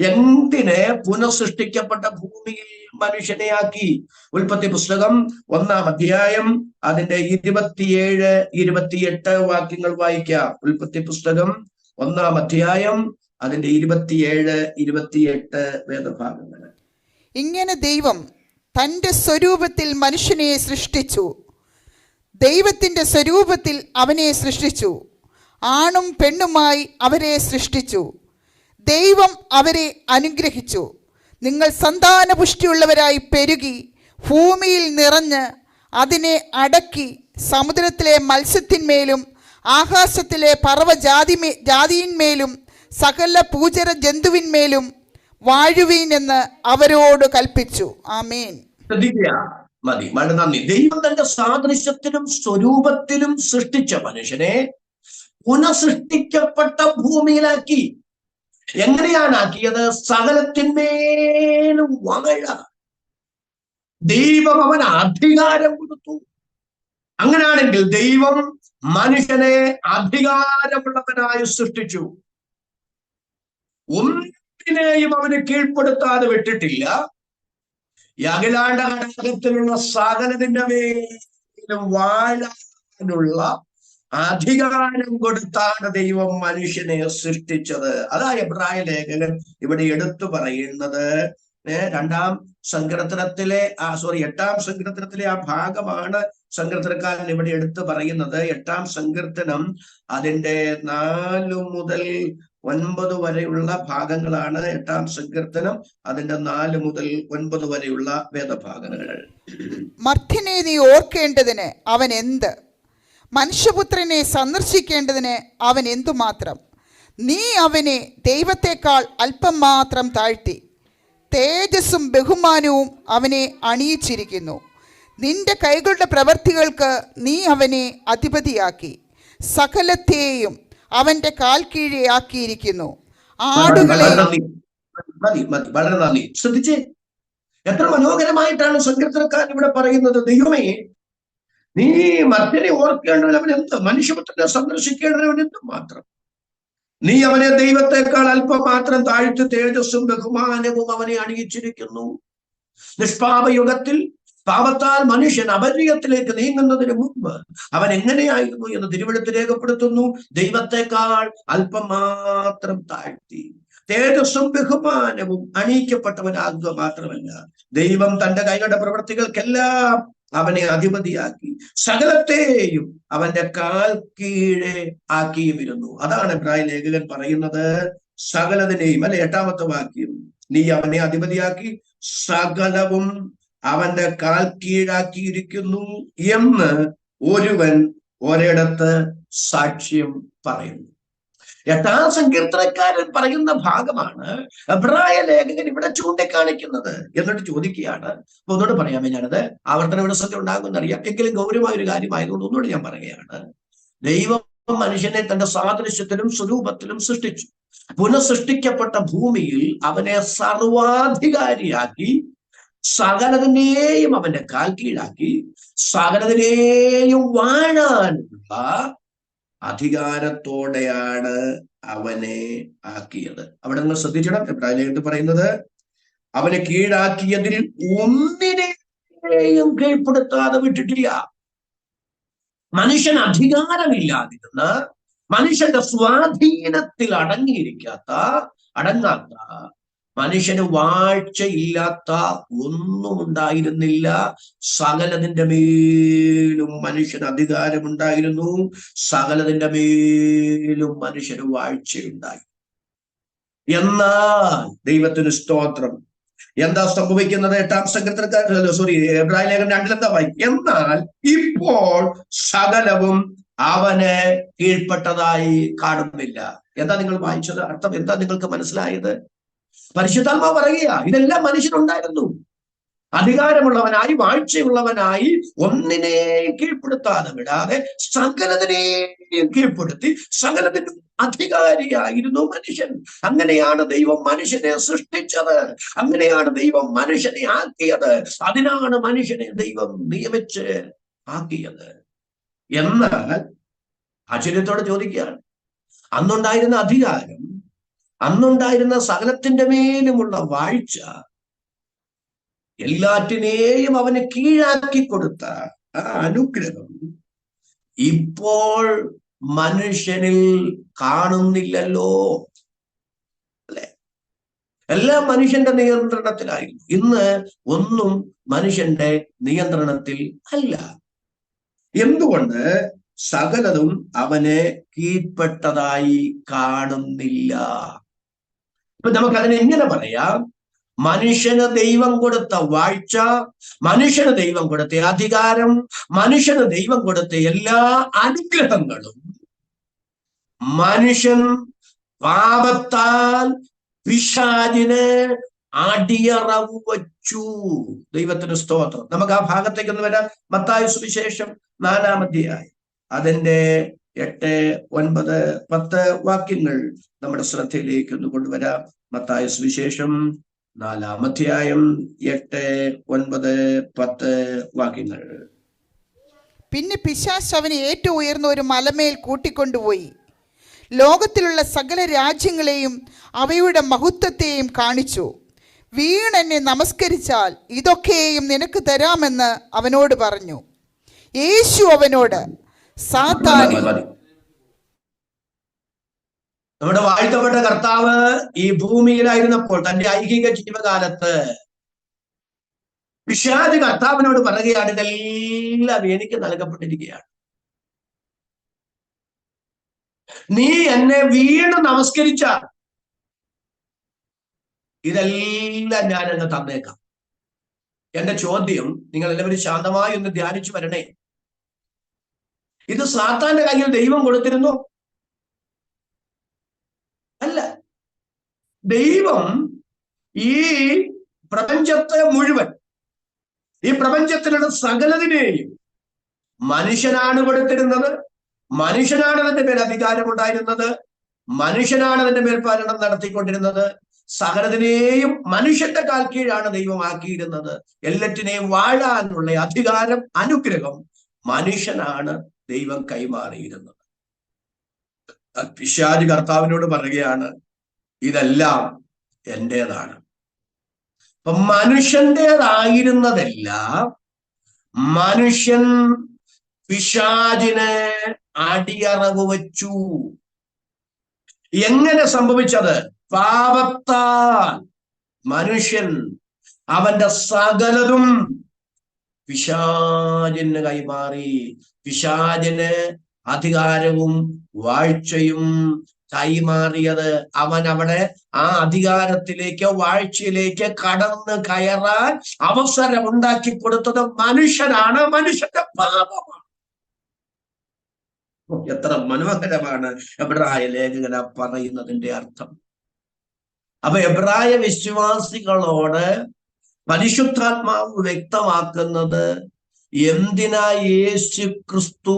എന്തിന് പുനഃസൃഷ്ടിക്കപ്പെട്ട ഭൂമിയിൽ മനുഷ്യനെ ആക്കി? ഉൽപ്പത്തി പുസ്തകം 1-ാം അധ്യായം അതിന്റെ 27-28 വാക്യങ്ങൾ വായിക്കാം. ഉൽപ്പത്തി പുസ്തകം 1-ാം അധ്യായം അതിന്റെ 27-28 വേദഭാഗങ്ങൾ. ഇങ്ങനെ ദൈവം തന്റെ സ്വരൂപത്തിൽ മനുഷ്യനെ സൃഷ്ടിച്ചു, ദൈവത്തിന്റെ സ്വരൂപത്തിൽ അവനെ സൃഷ്ടിച്ചു, ആണും പെണ്ണുമായി അവരെ സൃഷ്ടിച്ചു. ദൈവം അവരെ അനുഗ്രഹിച്ചു, നിങ്ങൾ സന്താനപുഷ്ടിയുള്ളവരായി പെരുകി ഭൂമിയിൽ നിറഞ്ഞ് അതിനെ അടക്കി സമുദ്രത്തിലെ മത്സ്യത്തിന്മേലും ആകാശത്തിലെ ജാതിയിന്മേലും സകല പൂജര ജന്തുവിന്മേലും വാഴുവീൻ എന്ന് അവരോട് കൽപ്പിച്ചു. ആമേൻ. മതി, വളരെ നന്ദി. ദൈവം തന്റെ സാദൃശ്യത്തിലും സ്വരൂപത്തിലും സൃഷ്ടിച്ച മനുഷ്യനെ പുനഃസൃഷ്ടിക്കപ്പെട്ട ഭൂമിയിലാക്കി. എങ്ങനെയാണ് ആക്കിയത്? സകലത്തിന്മേലും വാഴ. ദൈവം അവന് അധികാരം കൊടുത്തു. അങ്ങനെയാണെങ്കിൽ ദൈവം മനുഷ്യനെ അധികാരമുള്ളവനായി സൃഷ്ടിച്ചു. ഒന്നിനെയും അവന് കീഴ്പ്പെടുത്താതെ വിട്ടിട്ടില്ല. ഈ അഖിലാണ്ട കടാകത്തിലുള്ള സകലതിന്റെ മേലും വാഴാനുള്ള അധികാരം കൊടുത്താണ് ദൈവം മനുഷ്യനെ സൃഷ്ടിച്ചത്. അതാ എബ്രായ ലേഖകൻ ഇവിടെ എടുത്തു പറയുന്നത്. എട്ടാം സങ്കീർത്തനത്തിലെ ആ ഭാഗമാണ് സങ്കീർത്തനക്കാരൻ ഇവിടെ എടുത്തു പറയുന്നത്. 8-ാം സങ്കീർത്തനം അതിന്റെ 4 മുതൽ 9 വരെയുള്ള ഭാഗങ്ങളാണ് 8-ാം സങ്കീർത്തനം അതിന്റെ 4 മുതൽ 9 വരെയുള്ള വേദഭാഗങ്ങൾ. മർത്യനെ നീ ഓർക്കേണ്ടതിന് അവൻ എന്ത്, മനുഷ്യപുത്രനെ സന്ദർശിക്കേണ്ടതിന് അവൻ എന്തുമാത്രം. നീ അവനെ ദൈവത്തെക്കാൾ അല്പം മാത്രം താഴ്ത്തി, തേജസ്സും ബഹുമാനവും അവനെ അണിയിച്ചിരിക്കുന്നു. നിന്റെ കൈകളുടെ പ്രവൃത്തികൾക്ക് നീ അവനെ അധിപതിയാക്കി, സകലത്തെയും അവന്റെ കാൽ കീഴെ ആക്കിയിരിക്കുന്നു. ആടുകളെ വളരെ നന്ദി. ശ്രദ്ധിച്ചേ, എത്ര മനോഹരമായിട്ടാണ് സങ്കീർത്തനക്കാരൻ ഇവിടെ പറയുന്നത്. ദൈവമേ, നീ മർത്യനെ ഓർക്കേണ്ടവൻ അവൻ എന്ത്, മനുഷ്യപുത്രനെ സന്ദർശിക്കേണ്ടവൻ എന്ത് മാത്രം. നീ അവനെ ദൈവത്തെക്കാൾ അല്പം മാത്രം താഴ്ത്തി, തേജസ്സും ബഹുമാനവും അവനെ അണിയിച്ചിരിക്കുന്നു. നിഷ്പാപയുഗത്തിൽ പാപത്താൽ മനുഷ്യൻ അപര്യത്തിലേക്ക് നീങ്ങുന്നതിന് മുമ്പ് അവൻ എങ്ങനെയായിരുന്നു എന്ന് തിരുവെഴുത്ത് രേഖപ്പെടുത്തുന്നു. ദൈവത്തെക്കാൾ അല്പം മാത്രം താഴ്ത്തി, തേജസ്സും ബഹുമാനവും അണിയിക്കപ്പെട്ടവനാകുക മാത്രമല്ല, ദൈവം തന്റെ കൈകളുടെ പ്രവൃത്തികൾക്കെല്ലാം അവനെ അധിപതിയാക്കി, സകലത്തെയും അവന്റെ കാൽ കീഴെ ആക്കിയുമിരുന്നു. അതാണ് എബ്രായ ലേഖകൻ പറയുന്നത്. സകലതിനെയും, അല്ലെ 8-ാമത്തെ വാക്യം, നീ അവനെ അധിപതിയാക്കി സകലവും അവന്റെ കാൽ കീഴാക്കിയിരിക്കുന്നു എന്ന് ഒരുവൻ ഒരിടത്ത് സാക്ഷ്യം പറയുന്നു. 8-ാം സങ്കീർത്തനക്കാരൻ പറയുന്ന ഭാഗമാണ് എബ്രായ ലേഖകൻ ഇവിടെ ചൂണ്ടിക്കാണിക്കുന്നത്. എന്നിട്ട് ചോദിക്കുകയാണ്, ഒന്നുകൂടെ പറയാമേ, ഞാനത് ആവർത്തന വിടസത്തിൽ ഉണ്ടാകുമെന്നറിയാം, എങ്കിലും ഗൗരവമായ ഒരു കാര്യമായതുകൊണ്ട് ഒന്നുകൂടെ ഞാൻ പറയുകയാണ്. ദൈവം മനുഷ്യനെ തന്റെ സാദൃശ്യത്തിലും സ്വരൂപത്തിലും സൃഷ്ടിച്ചു. പുനഃസൃഷ്ടിക്കപ്പെട്ട ഭൂമിയിൽ അവനെ സർവാധികാരിയാക്കി, സകലതിനെയും അവന്റെ കാൽ കീഴാക്കി, സകലതിനെയും വാഴാനുള്ള അധികാരത്തോടെയാണ് അവനെ ആക്കിയത്. അവിടെ നിങ്ങൾ ശ്രദ്ധിച്ചിടം, എബ്രായലേഖനത്തിൽ പറയുന്നത് അവനെ കീഴാക്കിയതിൽ ഒന്നിനെയും കീഴ്പ്പെടുത്താതെ വിട്ടിട്ടില്ല. മനുഷ്യൻ അധികാരമില്ലാതിരുന്ന, മനുഷ്യന്റെ സ്വാധീനത്തിൽ അടങ്ങാത്ത, മനുഷ്യന് വാഴ്ചയില്ലാത്ത ഒന്നും ഉണ്ടായിരുന്നില്ല. സകലതിന്റെ മേലും മനുഷ്യന് അധികാരമുണ്ടായിരുന്നു, സകലതിന്റെ മേലും മനുഷ്യന് വാഴ്ചയുണ്ടായി. എന്നാൽ ദൈവത്തിന് സ്തോത്രം, എന്താ സംഭവിക്കുന്നത്? 8-ാം സങ്കീർത്തനക്കാരൻ എബ്രായ ലേഖനം 2 എന്താ വായിക്കും? എന്നാൽ ഇപ്പോൾ സകലവും അവന് കീഴ്പ്പെട്ടതായി കാണുന്നില്ല. എന്താ നിങ്ങൾ വായിച്ചത്? അർത്ഥം എന്താ നിങ്ങൾക്ക് മനസ്സിലായത്? പരിശുദ്ധാത്മാവ് പറയുക, ഇതെല്ലാം മനുഷ്യനുണ്ടായിരുന്നു, അധികാരമുള്ളവനായി, വാഴ്ചയുള്ളവനായി, ഒന്നിനെയും കീഴ്പ്പെടുത്താതെ വിടാതെ സകലതിനെയും കീഴ്പ്പെടുത്തി സകലത്തിനും അധികാരിയായിരുന്നു മനുഷ്യൻ. അങ്ങനെയാണ് ദൈവം മനുഷ്യനെ സൃഷ്ടിച്ചത്, അങ്ങനെയാണ് ദൈവം മനുഷ്യനെ ആക്കിയത്, അതിനാണ് മനുഷ്യനെ ദൈവം നിയമിച്ച് ആക്കിയത്. എന്നാൽ ആശ്ചര്യത്തോടെ ചോദിക്കുകയാണ്, അന്നുണ്ടായിരുന്ന അധികാരം, അന്നുണ്ടായിരുന്ന സകലത്തിന്റെ മേലുമുള്ള വാഴ്ച, എല്ലാറ്റിനെയും അവന് കീഴാക്കി കൊടുത്ത ആ അനുഗ്രഹം ഇപ്പോൾ മനുഷ്യനിൽ കാണുന്നില്ലല്ലോ, അല്ലെ? എല്ലാം മനുഷ്യന്റെ നിയന്ത്രണത്തിലായിരുന്നു. ഇന്ന് ഒന്നും മനുഷ്യന്റെ നിയന്ത്രണത്തിൽ അല്ല. എന്തുകൊണ്ട്? സകലതും അവന് കീഴ്പ്പെട്ടതായി കാണുന്നില്ല. അപ്പൊ നമുക്കതിനെ എങ്ങനെ പറയാം? മനുഷ്യന് ദൈവം കൊടുത്ത വാഴ്ച, മനുഷ്യന് ദൈവം കൊടുത്ത അധികാരം, മനുഷ്യന് ദൈവം കൊടുത്ത എല്ലാ അനുഗ്രഹങ്ങളും മനുഷ്യൻ പാപത്താൽ പിശാചിന് അടിയറവ് വച്ചു. ദൈവത്തിന് സ്തോത്രം. നമുക്ക് ആ ഭാഗത്തേക്ക് ഒന്ന് വരാം. മത്തായി സുവിശേഷം 4-ാം അധ്യായം അതിന്റെ 8, 9, 10 വാക്യങ്ങൾ നമ്മുടെ ശ്രദ്ധയിലേക്ക് ഒന്ന് കൊണ്ടുവരാം. മത്തായി സുവിശേഷം 4-ാം അധ്യായം 8, 9, 10 വാക്യങ്ങൾ. പിന്നെ പിശാച് അവനെ ഏറ്റവും ഉയർന്ന ഒരു മലമേൽ കൂട്ടിക്കൊണ്ടുപോയി ലോകത്തിലുള്ള സകല രാജ്യങ്ങളെയും അവയുടെ മഹത്വത്തെയും കാണിച്ചു. വീണെന്നെ നമസ്കരിച്ചാൽ ഇതൊക്കെയും നിനക്ക് തരാമെന്ന് അവനോട് പറഞ്ഞു. യേശു അവനോട്, സാത്താനേ. നമ്മുടെ വാഴ്ത്തപ്പെട്ട കർത്താവ് ഈ ഭൂമിയിലായിരുന്നപ്പോൾ തന്റെ ഐഹിക ജീവകാലത്ത് പിശാച് കർത്താവിനോട് പറയുകയാണ്, ഇതെല്ലാം എനിക്ക് നൽകപ്പെട്ടിരിക്കുകയാണ്. നീ എന്നെ വീണ് നമസ്കരിച്ചാൽ ഇതെല്ലാം ഞാൻ അങ്ങ് തന്നേക്കാം. എന്റെ ചോദ്യം, നിങ്ങൾ എല്ലാവരും ശാന്തമായി ഒന്ന് ധ്യാനിച്ചു വരണേ. ഇത് സാത്താന്റെ കയ്യിൽ ദൈവം കൊടുത്തിരുന്നു? അല്ല. ദൈവം ഈ പ്രപഞ്ചത്തെ മുഴുവൻ, ഈ പ്രപഞ്ചത്തിലുള്ള സകലതിനെയും മനുഷ്യനാണ് കൊടുത്തിരുന്നത്. മനുഷ്യനാണ് അതിന്റെ മേൽ അധികാരമുണ്ടായിരുന്നത്. മനുഷ്യനാണ് അതിന്റെ മേൽ പാലനം നടത്തിക്കൊണ്ടിരുന്നത്. സകലതിനെയും മനുഷ്യന്റെ കാൽ കീഴാണ് ദൈവമാക്കിയിരുന്നത്. എല്ലാറ്റിനെയും വാഴാനുള്ള അധികാരം, അനുഗ്രഹം മനുഷ്യനാണ് ദൈവം കൈമാറിയിരുന്നത്. പിശാച് കർത്താവിനോട് പറയുകയാണ്, ഇതെല്ലാം എന്റേതാണ്. അപ്പൊ മനുഷ്യന്റേതായിരുന്നതെല്ലാം മനുഷ്യൻ പിശാചിന് അടിയറവ് വച്ചു. എങ്ങനെ സംഭവിച്ചത്? പാപത്താൽ മനുഷ്യൻ അവന്റെ സകലതും പിശാചിന് കൈമാറി. പിശാചിന് അധികാരവും വാഴ്ചയും കൈമാറിയത് അവൻ അവിടെ ആ അധികാരത്തിലേക്ക്, വാഴ്ചയിലേക്ക് കടന്ന് കയറാൻ അവസരം ഉണ്ടാക്കി കൊടുത്തത് മനുഷ്യനാണ്. മനുഷ്യന്റെ പാപമാണ്. എത്ര മനോഹരമാണ് എബ്രായ ലേഖകൻ പറയുന്നതിന്റെ അർത്ഥം. അപ്പൊ എബ്രായ വിശ്വാസികളോട് പരിശുദ്ധാത്മാവ് വ്യക്തമാക്കുന്നത്, എന്തിനാ യേശു ക്രിസ്തു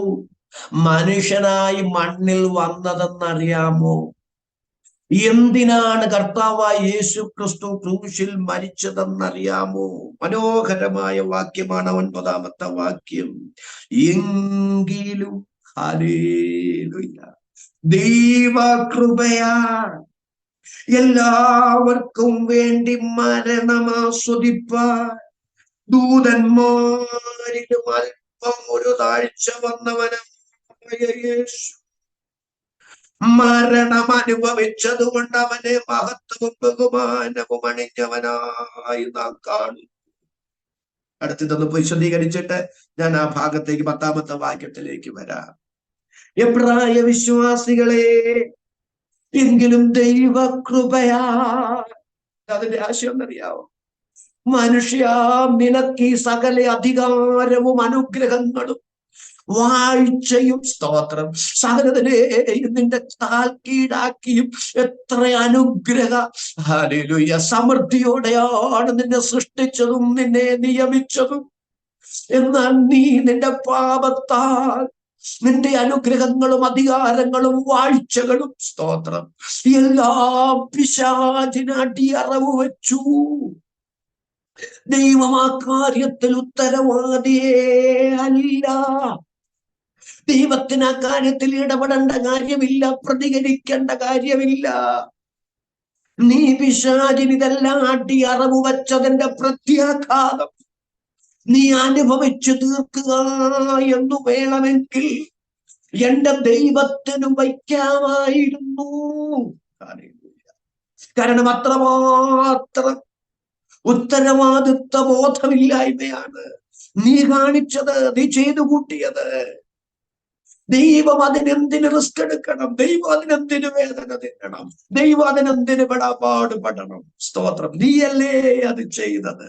മനുഷ്യനായി മണ്ണിൽ വന്നതെന്നറിയാമോ? എന്തിനാണ് കർത്താവായ യേശു ക്രിസ്തു ക്രൂശിൽ മരിച്ചതെന്നറിയാമോ? മനോഹരമായ വാക്യമാണ് 9-ാമത്തെ വാക്യം. എങ്കിലും ഹല്ലേലൂയ, ദൈവകൃപയാ എല്ലാവർക്കും വേണ്ടി മരണമാസ്വദിപ്പാൻ ദൂതന്മാരിലും അല്പം ഒരു താഴ്ച വന്നവനും യേശു മരണം അനുഭവിച്ചതുകൊണ്ട് അവനെ മഹത്വവും ബഹുമാനവും അണിഞ്ഞവനായി നാം കാണും. അടുത്തതൊന്ന് വിശദീകരിച്ചിട്ട് ഞാൻ ആ ഭാഗത്തേക്ക് 10-ാമത്തെ വാക്യത്തിലേക്ക് വരാം. എബ്രായ വിശ്വാസികളെ, എങ്കിലും ദൈവകൃപയാ, അതിന്റെ ആശയം എന്നറിയാവോ? മനുഷ്യ, നിനക്ക് ഈ സകല അധികാരവും അനുഗ്രഹങ്ങളും വാഴ്ചയും, സ്തോത്രം, സകലതിനെയും നിന്റെ കാൽ കീഴാക്കിയും എത്ര അനുഗ്രഹ ഹല്ലേലൂയ സമൃദ്ധിയോടെയാണ് നിന്നെ സൃഷ്ടിച്ചതും നിന്നെ നിയമിച്ചതും. എന്നാൽ നീ നിന്റെ പാപത്താൽ നിന്റെ അനുഗ്രഹങ്ങളും അധികാരങ്ങളും വാഴ്ചകളും, സ്തോത്രം, എല്ലാം പിശാചിന് അടിയറവ് വെച്ചു. ദൈവം ആ കാര്യത്തിൽ ഉത്തരവാദിയേ അല്ല. ദൈവത്തിന് ആ കാര്യത്തിൽ ഇടപെടേണ്ട കാര്യമില്ല, പ്രതികരിക്കേണ്ട കാര്യമില്ല. നീ പിശാചിന് ഇതെല്ലാം അടിയറവ് വെച്ചതിന്റെ പ്രത്യാഘാതം നീ അനുഭവിച്ചു തീർക്കുക എന്ന് വേണമെങ്കിൽ എന്റെ ദൈവത്തിനും വയ്ക്കാമായിരുന്നു. കാരണം അത്രമാത്രം ഉത്തരവാദിത്വ ബോധമില്ലായ്മയാണ് നീ കാണിച്ചത്, നീ ചെയ്തു കൂട്ടിയത്. ദൈവം അതിനെന്തിന് റിസ്ക് എടുക്കണം? ദൈവം അതിനെന്തിന് വേദന തിന്നണം? ദൈവം അതിനെന്തിന് പാടുപെടണം? സ്തോത്രം, നീയല്ലേ അത് ചെയ്തത്.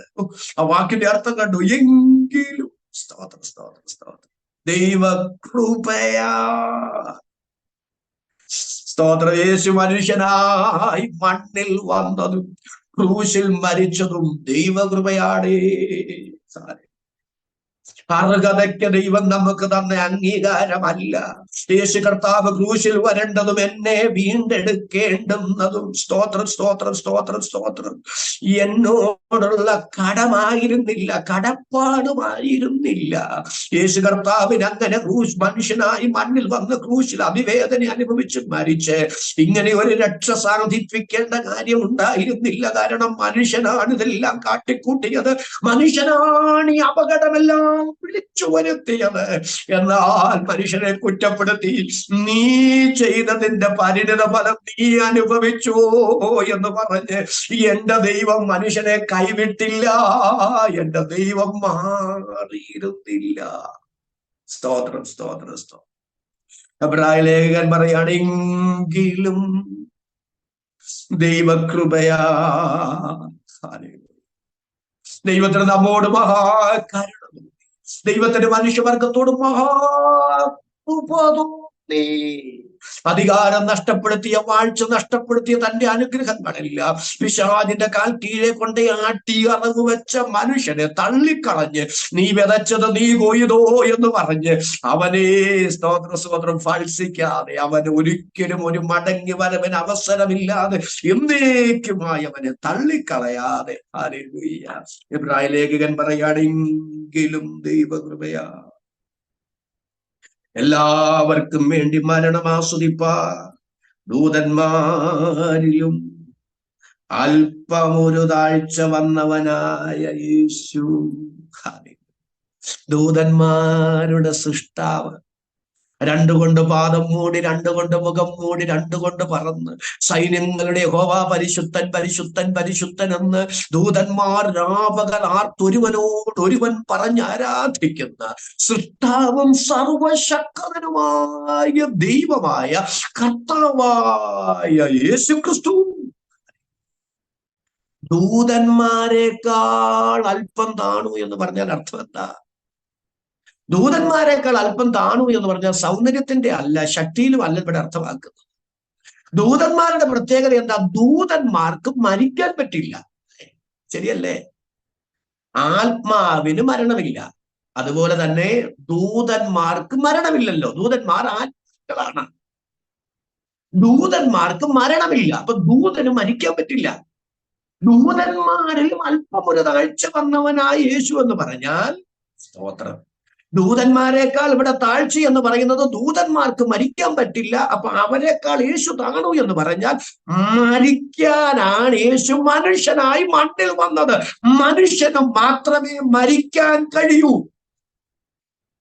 ആ വാക്കിന്റെ അർത്ഥം കണ്ടു. എങ്കിലും സ്തോത്രം, സ്തോത്രം, സ്തോത്രം, ദൈവകൃപയാ, സ്തോത്രം. യേശു മനുഷ്യനായി മണ്ണിൽ വന്നതും ക്രൂശിൽ മരിച്ചതും ദൈവകൃപയാണേ. അർഹതയ്ക്ക് ദൈവം നമുക്ക് തന്ന അംഗീകാരമല്ല, യേശു കർത്താവ് ക്രൂശിൽ വരേണ്ടതും എന്നെ വീണ്ടെടുക്കേണ്ടുന്നതും, സ്തോത്രം സ്തോത്രം സ്തോത്രം സ്തോത്രം, എന്നോടുള്ള കടമായിരുന്നില്ല, കടപ്പാടുമായിരുന്നില്ല. യേശു കർത്താവിന് അങ്ങനെ മനുഷ്യനായി മണ്ണിൽ വന്ന് ക്രൂശിൽ അതിവേദന അനുഭവിച്ച് മരിച്ച് ഇങ്ങനെ ഒരു രക്ഷ സാധിപ്പിക്കേണ്ട കാര്യം ഉണ്ടായിരുന്നില്ല. കാരണം മനുഷ്യനാണ് ഇതെല്ലാം കാട്ടിക്കൂട്ടിയത്, മനുഷ്യനാണ് ഈ അപകടമെല്ലാം വിളിച്ചു വരുത്തിയത്. എന്നാൽ മനുഷ്യനെ കുറ്റപ്പെടുത്തി നീ ചെയ്തതിന്റെ പരിണിത ഫലം നീ അനുഭവിച്ചോ എന്ന് പറഞ്ഞ് എന്റെ ദൈവം മനുഷ്യനെ കൈവിട്ടില്ല, എന്റെ ദൈവം മാറിയിരുന്നില്ല. സ്തോത്രം സ്തോത്രം സ്തോത്രം. എബ്രായ ലേഖകൻ പറയുകയാണെങ്കിലും ദൈവകൃപയാ, ദൈവത്തിന് നമ്മോട് മഹാകരുണ, ദൈവത്തിന്റെ മനുഷ്യവർഗത്തോട് മഹാകൃപ തോന്നി. അധികാരം നഷ്ടപ്പെടുത്തിയ, വാഴ്ച നഷ്ടപ്പെടുത്തിയ തന്റെ അനുഗ്രഹങ്ങളെല്ലാം പിശാചിന്റെ കാൽ കീഴെ കൊണ്ട് ആട്ടി അറവ് വെച്ച മനുഷ്യനെ തള്ളിക്കളഞ്ഞ് നീ വിതച്ചത് നീ കൊയ്തോ എന്ന് പറഞ്ഞ് അവനെ സ്തോത്രം ഫൽസിക്കാതെ, അവന് ഒരിക്കലും ഒരു മടങ്ങി വരവിന് അവസരമില്ലാതെ എന്നേക്കുമായി അവനെ തള്ളിക്കളയാതെ, ഹല്ലേലൂയ. എബ്രായ ലേഖകൻ പറയുകയാണെങ്കിലും ദൈവകൃപയാ എല്ലാവർക്കും വേണ്ടി മരണം ആസ്വദിപ്പാൻ ദൂതന്മാരിലും അല്പമൊരു താഴ്ച വന്നവനായ യേശു. ദൂതന്മാരുടെ സൃഷ്ടാവ്, രണ്ടുകൊണ്ട് പാദം മൂടി, രണ്ടുകൊണ്ട് മുഖം മൂടി, രണ്ടുകൊണ്ട് പറന്ന് സൈന്യങ്ങളുടെ യഹോവ പരിശുദ്ധൻ പരിശുദ്ധൻ പരിശുദ്ധൻ എന്ന് ദൂതന്മാർ രാപകൽ ആർത്തൊരുവനോടൊരുവൻ പറഞ്ഞ് ആരാധിക്കുന്ന സൃഷ്ടാവും സർവശക്തനുമായ ദൈവമായ കർത്താവായ യേശുക്രിസ്തു ദൂതന്മാരെക്കാൾ അല്പം താണു എന്ന് പറഞ്ഞാൽ അർത്ഥം എന്താ? ദൂതന്മാരെക്കാൾ അല്പം താണു എന്ന് പറഞ്ഞാൽ സൗന്ദര്യത്തിന്റെ അല്ല, ശക്തിയിലും അല്ല ഇവിടെ അർത്ഥമാക്കുന്നത്. ദൂതന്മാരുടെ പ്രത്യേകത എന്താ? ദൂതന്മാർക്ക് മരിക്കാൻ പറ്റില്ല, ശരിയല്ലേ? ആത്മാവിന് മരണമില്ല, അതുപോലെ തന്നെ ദൂതന്മാർക്ക് മരണമില്ലല്ലോ. ദൂതന്മാർ ആത്മാക്കളാണ്, ദൂതന്മാർക്ക് മരണമില്ല. അപ്പൊ ദൂതന് മരിക്കാൻ പറ്റില്ല. ദൂതന്മാരിലും അല്പം ഒരു താഴ്ച വന്നവനായ യേശു എന്ന് പറഞ്ഞാൽ സ്തോത്രം, ദൂതന്മാരെക്കാൾ ഇവിടെ താഴ്ച എന്ന് പറയുന്നത് ദൂതന്മാർക്ക് മരിക്കാൻ പറ്റില്ല. അപ്പൊ അവരെക്കാൾ യേശു താണു എന്ന് പറഞ്ഞാൽ മരിക്കാനാണ് യേശു മനുഷ്യനായി മണ്ണിൽ വന്നത്. മനുഷ്യന് മാത്രമേ മരിക്കാൻ കഴിയൂ.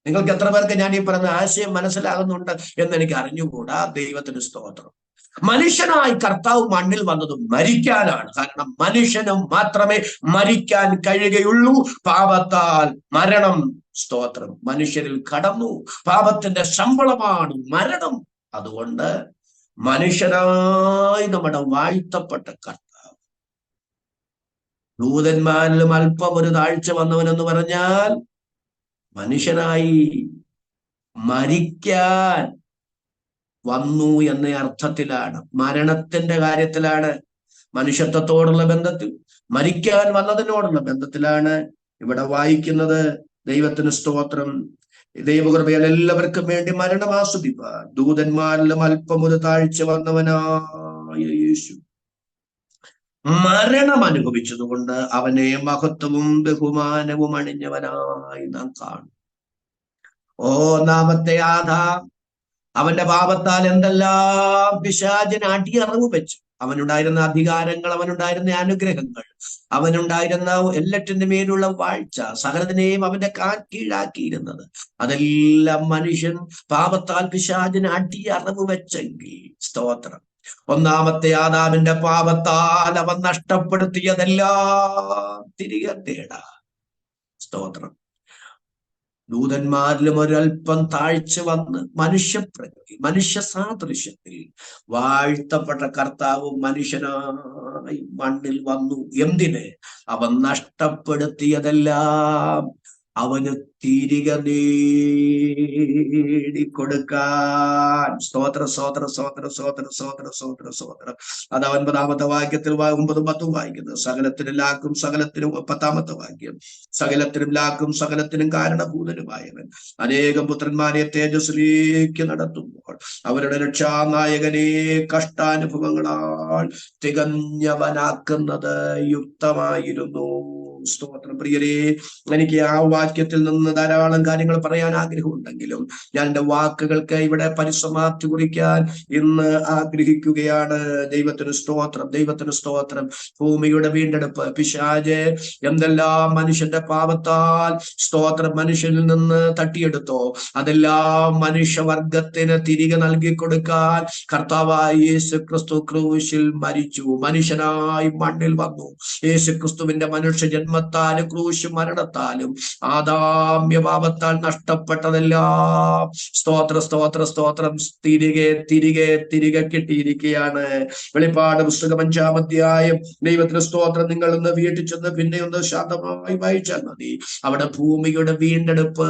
നിങ്ങൾക്ക് എത്ര പേർക്ക് ഞാൻ ഈ പറഞ്ഞ ആശയം മനസ്സിലാകുന്നുണ്ട് എന്ന് എനിക്ക് അറിഞ്ഞുകൂടാ. ദൈവത്തിന് സ്തോത്രം. മനുഷ്യനായി കർത്താവ് മണ്ണിൽ വന്നത് മരിക്കാനാണ്. കാരണം മനുഷ്യനും മാത്രമേ മരിക്കാൻ കഴിയുകയുള്ളൂ. പാപത്താൽ മരണം, സ്തോത്രം, മനുഷ്യരിൽ കടന്നു. പാപത്തിന്റെ ശമ്പളമാണ് മരണം. അതുകൊണ്ട് മനുഷ്യനായി നമ്മുടെ വാഴ്ത്തപ്പെട്ട കർത്താവ് ദൂതന്മാരിലും അല്പം ഒരു താഴ്ച വന്നവനെന്ന് പറഞ്ഞാൽ മനുഷ്യനായി മരിക്കാൻ വന്നു എന്ന അർത്ഥത്തിലാണ്, മരണത്തിന്റെ കാര്യത്തിലാണ്, മനുഷ്യത്വത്തോടുള്ള ബന്ധത്തിൽ മരിക്കാൻ വന്നതിനോടുള്ള ബന്ധത്തിലാണ് ഇവിടെ വായിക്കുന്നത്. ദൈവത്തിന് സ്തോത്രം. ദൈവകൃപയാൽ എല്ലാവർക്കും വേണ്ടി മരണം ആസ്വദിപ്പാൻ ദൂതന്മാരിലും അല്പം ഒരു താഴ്ച വന്നവനായ യേശു മരണം അനുഭവിച്ചതുകൊണ്ട് അവനെ മഹത്വവും ബഹുമാനവും അണിഞ്ഞവനായി നാം കാണും. ഒന്നാമത്തെ ആദാം അവന്റെ പാപത്താൽ എന്തെല്ലാം പിശാചിന് അടിയറവ് വെച്ചു. അവനുണ്ടായിരുന്ന അധികാരങ്ങൾ, അവനുണ്ടായിരുന്ന അനുഗ്രഹങ്ങൾ, അവനുണ്ടായിരുന്ന എല്ലാറ്റിന്റെ മേലുള്ള വാഴ്ച, സകലത്തിനെയും അവന്റെ കീഴാക്കിയിരുന്നത്, അതെല്ലാം മനുഷ്യൻ പാപത്താൽ പിശാചിന് അടിയറവ് വെച്ചെങ്കിൽ സ്തോത്രം, ഒന്നാമത്തെ ആദാമിന്റെ പാപത്താൽ അവൻ നഷ്ടപ്പെടുത്തിയതെല്ലാം തിരികെ നേടാ. സ്തോത്രം. ദൂതന്മാരിലും ഒരൽപ്പം താഴ്ച വന്ന് മനുഷ്യപ്രകൃതി, മനുഷ്യ സാദൃശ്യത്തിൽ വാഴ്ത്തപ്പെട്ട കർത്താവ് മനുഷ്യനായി മണ്ണിൽ വന്നു. എന്തിന്? അവൻ നഷ്ടപ്പെടുത്തിയതെല്ലാം അവന് തിരികെ നേടിക്കൊടുക്കാൻ. സ്തോത്രം, സ്തോത്രം, സ്തോത്രം, സ്തോത്രം, സ്തോത്രം, സ്തോത്രം, സ്തോത്രം. അതാ 9-ാമത്തെ വാക്യത്തിൽ 9-ഉം 10-ഉം വായിക്കുന്നത്. സകലത്തിനും ലാക്കും സകലത്തിനും, 10-ാമത്തെ വാക്യം, സകലത്തിനും ലാക്കും സകലത്തിനും കാരണഭൂതനുമായവൻ അനേകം പുത്രന്മാരെ തേജസ്സിലേക്ക് നടത്തുമ്പോൾ അവരുടെ രക്ഷാനായകനെ കഷ്ടാനുഭവങ്ങളാൽ തികഞ്ഞവനാക്കുന്നത് യുക്തമായിരുന്നു. സ്തോത്രം. പ്രിയരേ, എനിക്ക് ആ വാക്യത്തിൽ നിന്ന് ധാരാളം കാര്യങ്ങൾ പറയാൻ ആഗ്രഹമുണ്ടെങ്കിലും ഞാൻ എൻ്റെ വാക്കുകൾക്ക് ഇവിടെ പരിസമാപ്തി കുറിക്കാൻ ഇന്ന് ആഗ്രഹിക്കുകയാണ്. ദൈവത്തിന് സ്തോത്രം, ദൈവത്തിന് സ്തോത്രം. ഭൂമിയുടെ വീണ്ടെടുപ്പ്, പിശാച് എന്തെല്ലാം മനുഷ്യന്റെ പാപത്താൽ സ്തോത്രം മനുഷ്യനിൽ നിന്ന് തട്ടിയെടുത്തോ അതെല്ലാം മനുഷ്യവർഗത്തിന് തിരികെ നൽകി കൊടുക്കാൻ കർത്താവായ യേശു ക്രിസ്തു ക്രൂശിൽ മരിച്ചു, മനുഷ്യനായി മണ്ണിൽ വന്നു. യേശു ക്രിസ്തുവിന്റെ മനുഷ്യ ജന്മത്താലും ക്രൂശ് മരണത്താലും ആദാമ്യ പാപത്താൽ നഷ്ടപ്പെട്ടതെല്ലാം സ്തോത്ര സ്തോത്ര സ്തോത്രം തിരികെ തിരികെ തിരികെ കിട്ടിയിരിക്കുകയാണ്. വെളിപ്പാട് പുസ്തകം 5-ാം അധ്യായം. ദൈവത്തിന് സ്തോത്രം. നിങ്ങൾ ഒന്ന് വീട്ടിൽ ചെന്ന് പിന്നെ ഒന്ന് ശാന്തമായി വായിച്ചാൽ മതി. അവിടെ ഭൂമിയുടെ വീണ്ടെടുപ്പ്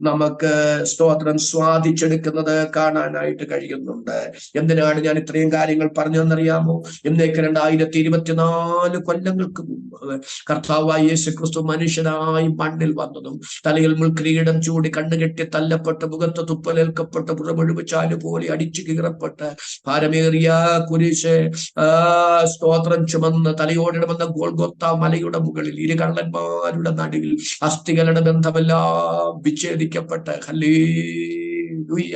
നമുക്ക് സ്തോത്രം സ്വാധിച്ചെടുക്കുന്നത് കാണാനായിട്ട് കഴിയുന്നുണ്ട്. എന്തിനാണ് ഞാൻ ഇത്രയും കാര്യങ്ങൾ പറഞ്ഞതെന്നറിയാമോ? എന്നേക്ക് 2024 കൊല്ലങ്ങൾക്ക് മുമ്പ് കർത്താവായ യേശു ക്രിസ്തു മനുഷ്യനായി മണ്ണിൽ വന്നതും തലയിൽ മുൾക്കിരീടം ചൂടി കണ്ണുകെട്ടി തല്ലപ്പെട്ട് മുഖത്ത് തുപ്പലേൽക്കപ്പെട്ട് പുറമൊഴിച്ചാല് പോലെ അടിച്ചു കീറപ്പെട്ട് ഭാരമേറിയ കുരിശ് സ്തോത്രം ചുമന്ന് തലയോടിടമെന്ന ഗോൽഗോത്ത മലയുടെ മുകളിൽ ഇരുകള്ളന്മാരുടെ നടുവിൽ അസ്ഥികളുടെ ബന്ധമെല്ലാം വിച്ഛേദിക്കപ്പെട്ട് ഹല്ലേലൂയ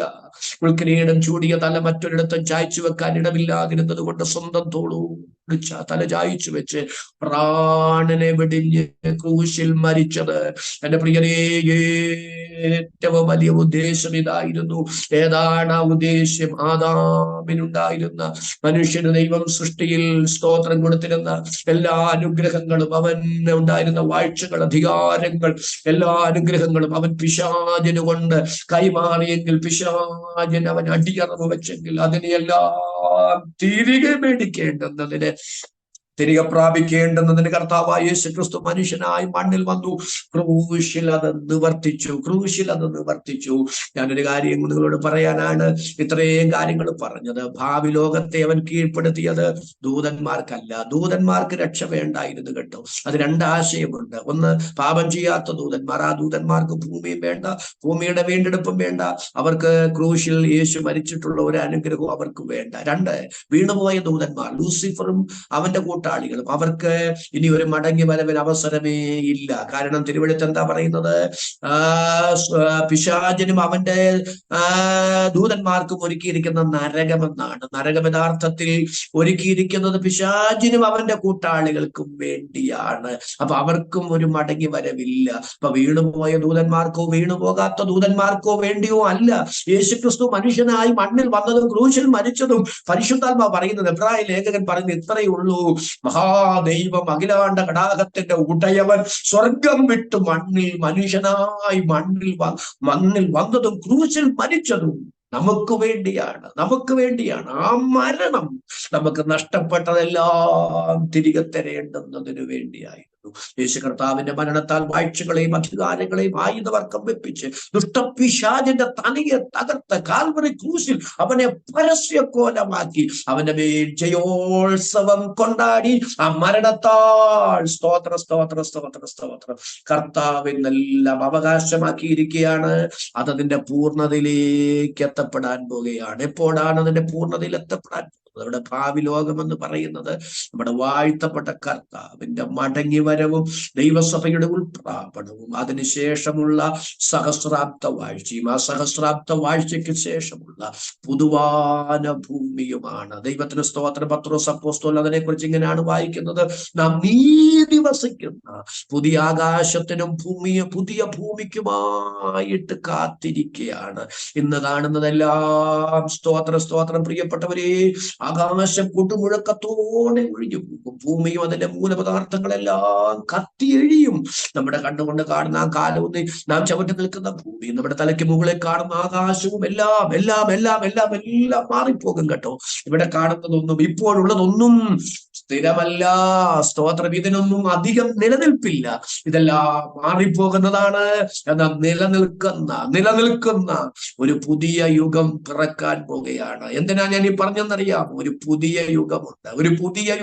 ഉൾക്കിരീടം ചൂടിയ തല മറ്റൊരിടത്തും ചായ്ച്ചു വെക്കാൻ ഇടമില്ലാതിരുന്നത് കൊണ്ട് സ്വന്തം തോളു തല ചായ്ച്ചു വെച്ച് പ്രാണനെ വെടിഞ്ഞ് ക്രൂശിൽ മരിച്ചത് എന്റെ പ്രിയരേ ഏറ്റവും വലിയ ഉദ്ദേശം ഇതായിരുന്നു. ഏതാണ് ആ ഉദ്ദേശ്യം? ആദാമിനുണ്ടായിരുന്ന മനുഷ്യന് ദൈവം സൃഷ്ടിയിൽ സ്തോത്രം കൊടുത്തിരുന്ന എല്ലാ അനുഗ്രഹങ്ങളും, അവന് ഉണ്ടായിരുന്ന വാഴ്ചകൾ, അധികാരങ്ങൾ, എല്ലാ അനുഗ്രഹങ്ങളും അവൻ പിശാചിന് കൊണ്ട് കൈമാറിയെങ്കിൽ, പിശാചിന് അവൻ അടിയറവ് വെച്ചെങ്കിൽ അതിനെയെല്ലാം തിരികെ മേടിക്കേണ്ടുന്നതിന്, തിരികെ പ്രാപിക്കേണ്ടുന്നതിന് കർത്താവായ യേശു ക്രിസ്തു മനുഷ്യനായി മണ്ണിൽ വന്നു. ക്രൂശിൽ അത് നിവർത്തിച്ചു, ക്രൂശിൽ അത് നിവർത്തിച്ചു. ഞാനൊരു കാര്യം നിങ്ങളോട് പറയാനാണ് ഇത്രയും കാര്യങ്ങൾ പറഞ്ഞത്. ഭാവി ലോകത്തെ അവൻ കീഴ്പ്പെടുത്തിയത് ദൂതന്മാർക്കല്ല. ദൂതന്മാർക്ക് രക്ഷ വേണ്ടായിരുന്നു കേട്ടോ. അത് രണ്ടാശയമുണ്ട്. ഒന്ന്, പാപം ചെയ്യാത്ത ദൂതന്മാർ, ആ ദൂതന്മാർക്ക് ഭൂമിയും വേണ്ട, ഭൂമിയുടെ വീണ്ടെടുപ്പും വേണ്ട, അവർക്ക് ക്രൂശിൽ യേശു മരിച്ചിട്ടുള്ള ഒരു അനുഗ്രഹവും അവർക്ക് വേണ്ട. രണ്ട്, വീണുപോയ ദൂതന്മാർ, ലൂസിഫറും അവന്റെ കൂട്ടാളികളും, അവർക്ക് ഇനി ഒരു മടങ്ങി വരവിന് അവസരമേ ഇല്ല. കാരണം തിരുവെഴുത്ത് എന്താ പറയുന്നത്? പിശാചിനും അവന്റെ ദൂതന്മാർക്കും ഒരുക്കിയിരിക്കുന്ന നരകമെന്നാണ്. നരകം യഥാർത്ഥത്തിൽ ഒരുക്കിയിരിക്കുന്നത് പിശാചിനും അവന്റെ കൂട്ടാളികൾക്കും വേണ്ടിയാണ്. അപ്പൊ അവർക്കും ഒരു മടങ്ങി വരവില്ല. അപ്പൊ വീണുപോയ ദൂതന്മാർക്കോ വീണുപോകാത്ത ദൂതന്മാർക്കോ വേണ്ടിയോ അല്ല യേശുക്രിസ്തു മനുഷ്യനായി മണ്ണിൽ വന്നതും ക്രൂശിൽ മരിച്ചതും. പരിശുദ്ധാത്മാ പറയുന്നത്, എബ്രായ ലേഖകൻ പറയുന്നത് ഇത്രയേ ഉള്ളൂ. മഹാദൈവം, അഖിലാണ്ട കടാകത്തിന്റെ ഉടയവൻ സ്വർഗം വിട്ട് മണ്ണിൽ മനുഷ്യനായി മണ്ണിൽ വന്നതും ക്രൂശിൽ മരിച്ചതും നമുക്ക് വേണ്ടിയാണ്, നമുക്ക് വേണ്ടിയാണ്. ആ മരണം നമുക്ക് നഷ്ടപ്പെട്ടതെല്ലാം തിരികെ തരേണ്ടുന്നതിന് വേണ്ടിയായിരുന്നു. യേശു കർത്താവിന്റെ മരണത്താൽ വാഴ്ചകളെയും അധികാരങ്ങളെയും ആയുധവർക്കം വെപ്പിച്ച് ദുഷ്ടപിശാചിന്റെ തലയെ തകർത്ത് കാൽവറി ക്രൂശിൽ അവനെ പരസ്യക്കോലമാക്കി അവന്റെ മേൽ ജയോത്സവം കൊണ്ടാടി ആ മരണത്താൽ സ്തോത്ര സ്തോത്ര സ്തോത്ര സ്തോത്രം കർത്താവിനെല്ലാം അവകാശമാക്കിയിരിക്കുകയാണ്. അതതിന്റെ പൂർണ്ണതയിലേക്ക് എത്തപ്പെടാൻ പോവുകയാണ്. എപ്പോഴാണ് അതിന്റെ പൂർണ്ണതയിൽ എത്തപ്പെടാൻ? നമ്മുടെ ഭാവി ലോകം എന്ന് പറയുന്നത് നമ്മുടെ വാഴ്ത്തപ്പെട്ട കർത്താവിന്റെ മടങ്ങി വരവും ദൈവസഭയുടെ ഉൾപ്രാപണവും അതിനുശേഷമുള്ള സഹസ്രാബ്ദ വാഴ്ചയും ആ സഹസ്രാബ്ദ വാഴ്ചയ്ക്ക് ശേഷമുള്ള പുതുവാന ഭൂമിയുമാണ്. ദൈവത്തിന് സ്തോത്രം. പത്രോസ് അപ്പോസ്തലൻ അതിനെക്കുറിച്ച് ഇങ്ങനെയാണ് വായിക്കുന്നത്: നാം നീതി വസിക്കുന്ന പുതിയ ആകാശത്തിനും പുതിയ ഭൂമിക്കുമായിട്ട് കാത്തിരിക്കുകയാണ്. ഇന്ന് കാണുന്നതെല്ലാം സ്തോത്രം പ്രിയപ്പെട്ടവരെ ആകാശം കൊടുമുഴക്കത്തോടെ ഒഴിഞ്ഞു പോകും. ഭൂമിയും അതിന്റെ മൂലപദാർത്ഥങ്ങളെല്ലാം കത്തിയെഴിയും. നമ്മുടെ കണ്ണുകൊണ്ട് കാണുന്ന ആ കാലവും നാം ചവിട്ടി നിൽക്കുന്ന ഭൂമിയും നമ്മുടെ തലയ്ക്ക് മുകളിൽ കാണുന്ന ആകാശവും എല്ലാം എല്ലാം എല്ലാം എല്ലാം എല്ലാം മാറിപ്പോകും കേട്ടോ. ഇവിടെ കാണുന്നതൊന്നും ഇപ്പോഴുള്ളതൊന്നും സ്ഥിരമല്ല. സ്തോത്രം. ഇതിനൊന്നും അധികം നിലനിൽപ്പില്ല. ഇതെല്ലാം മാറിപ്പോകുന്നതാണ്. എന്നാൽ നിലനിൽക്കുന്ന ഒരു പുതിയ യുഗം പിറക്കാൻ പോകുകയാണ്. എന്തിനാ ഞാൻ ഈ പറഞ്ഞെന്നറിയാം? ഒരു പുതിയ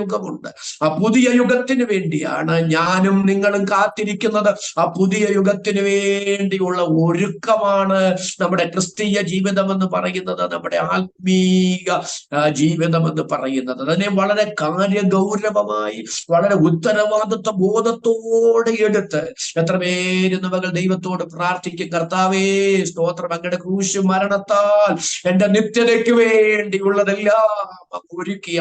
യുഗമുണ്ട്. ആ പുതിയ യുഗത്തിന് വേണ്ടിയാണ് ഞാനും നിങ്ങളും കാത്തിരിക്കുന്നത്. ആ പുതിയ യുഗത്തിന് വേണ്ടിയുള്ള ഒരുക്കമാണ് നമ്മുടെ ക്രിസ്തീയ ജീവിതം എന്ന് പറയുന്നത്, നമ്മുടെ ആത്മീക ജീവിതം എന്ന് പറയുന്നത്. അതിനെ വളരെ കാര്യഗൗരവമായി, വളരെ ഉത്തരവാദിത്വ ബോധത്തോടെ എടുത്ത് എത്ര പേര് മകൾ ദൈവത്തോട് പ്രാർത്ഥിക്കും, കർത്താവേ സ്തോത്രം, അങ്ങയുടെ ക്രൂശ് മരണത്താൽ എന്റെ നിത്യതയ്ക്ക് വേണ്ടിയുള്ളതെല്ലാം ഒരുക്കി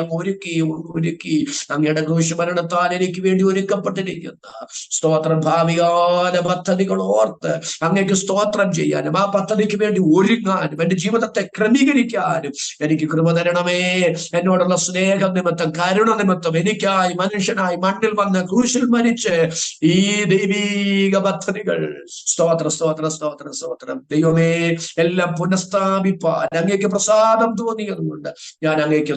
അങ്ങയുടെ ക്രൂശ് മരണത്താൽ എനിക്ക് വേണ്ടി ഒരുക്കപ്പെട്ടിരിക്കുന്ന സ്തോത്രം ഭാവികാല പദ്ധതികൾ ഓർത്ത് അങ്ങേക്ക് സ്തോത്രം ചെയ്യാനും ആ പദ്ധതിക്ക് വേണ്ടി ഒരുങ്ങാനും എന്റെ ജീവിതത്തെ ക്രമീകരിക്കാനും എനിക്ക് കൃപ തരണമേ. എന്നോടുള്ള സ്നേഹം നിമിത്തം, കരുണ നിമിത്തം എനിക്കായി മനുഷ്യനായി മണ്ണിൽ വന്ന് ക്രൂശിൽ മരിച്ച് ഈ ദൈവീക പദ്ധതികൾ സ്തോത്രം ദൈവമേ എല്ലാം പുനഃസ്ഥാപിപ്പാൻ അങ്ങേക്ക് പ്രസാദം തോന്നിയതുകൊണ്ട് ഞാൻ അങ്ങേക്ക്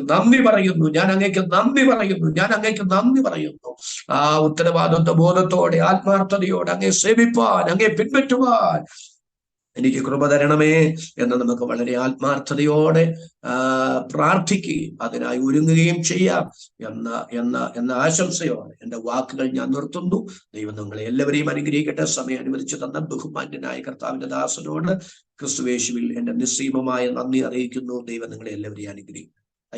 നന്ദി പറയുന്നു. ആ ഉത്തരവാദിത്വ ബോധത്തോടെ ആത്മാർത്ഥതയോടെ അങ്ങേ സേവിപ്പാൻ, അങ്ങേ പിൻപറ്റുവാൻ എനിക്ക് കൃപ തരണമേ എന്ന് നമുക്ക് വളരെ ആത്മാർത്ഥതയോടെ പ്രാർത്ഥിക്കുകയും അതിനായി ഒരുങ്ങുകയും ചെയ്യാം എന്ന ആശംസയോടെ എന്റെ വാക്കുകൾ ഞാൻ നിർത്തുന്നു. ദൈവം നിങ്ങളെ എല്ലാവരെയും അനുഗ്രഹിക്കട്ടെ. സമയം അനുവദിച്ചു തന്ന ബഹുമാന്യനായ കർത്താവിന്റെ ദാസനോട് ക്രിസ്തുയേശുവിൽ എന്റെ നിസ്സീമമായ നന്ദി അറിയിക്കുന്നു. ദൈവം നിങ്ങളെ എല്ലാവരെയും അനുഗ്രഹിക്കും.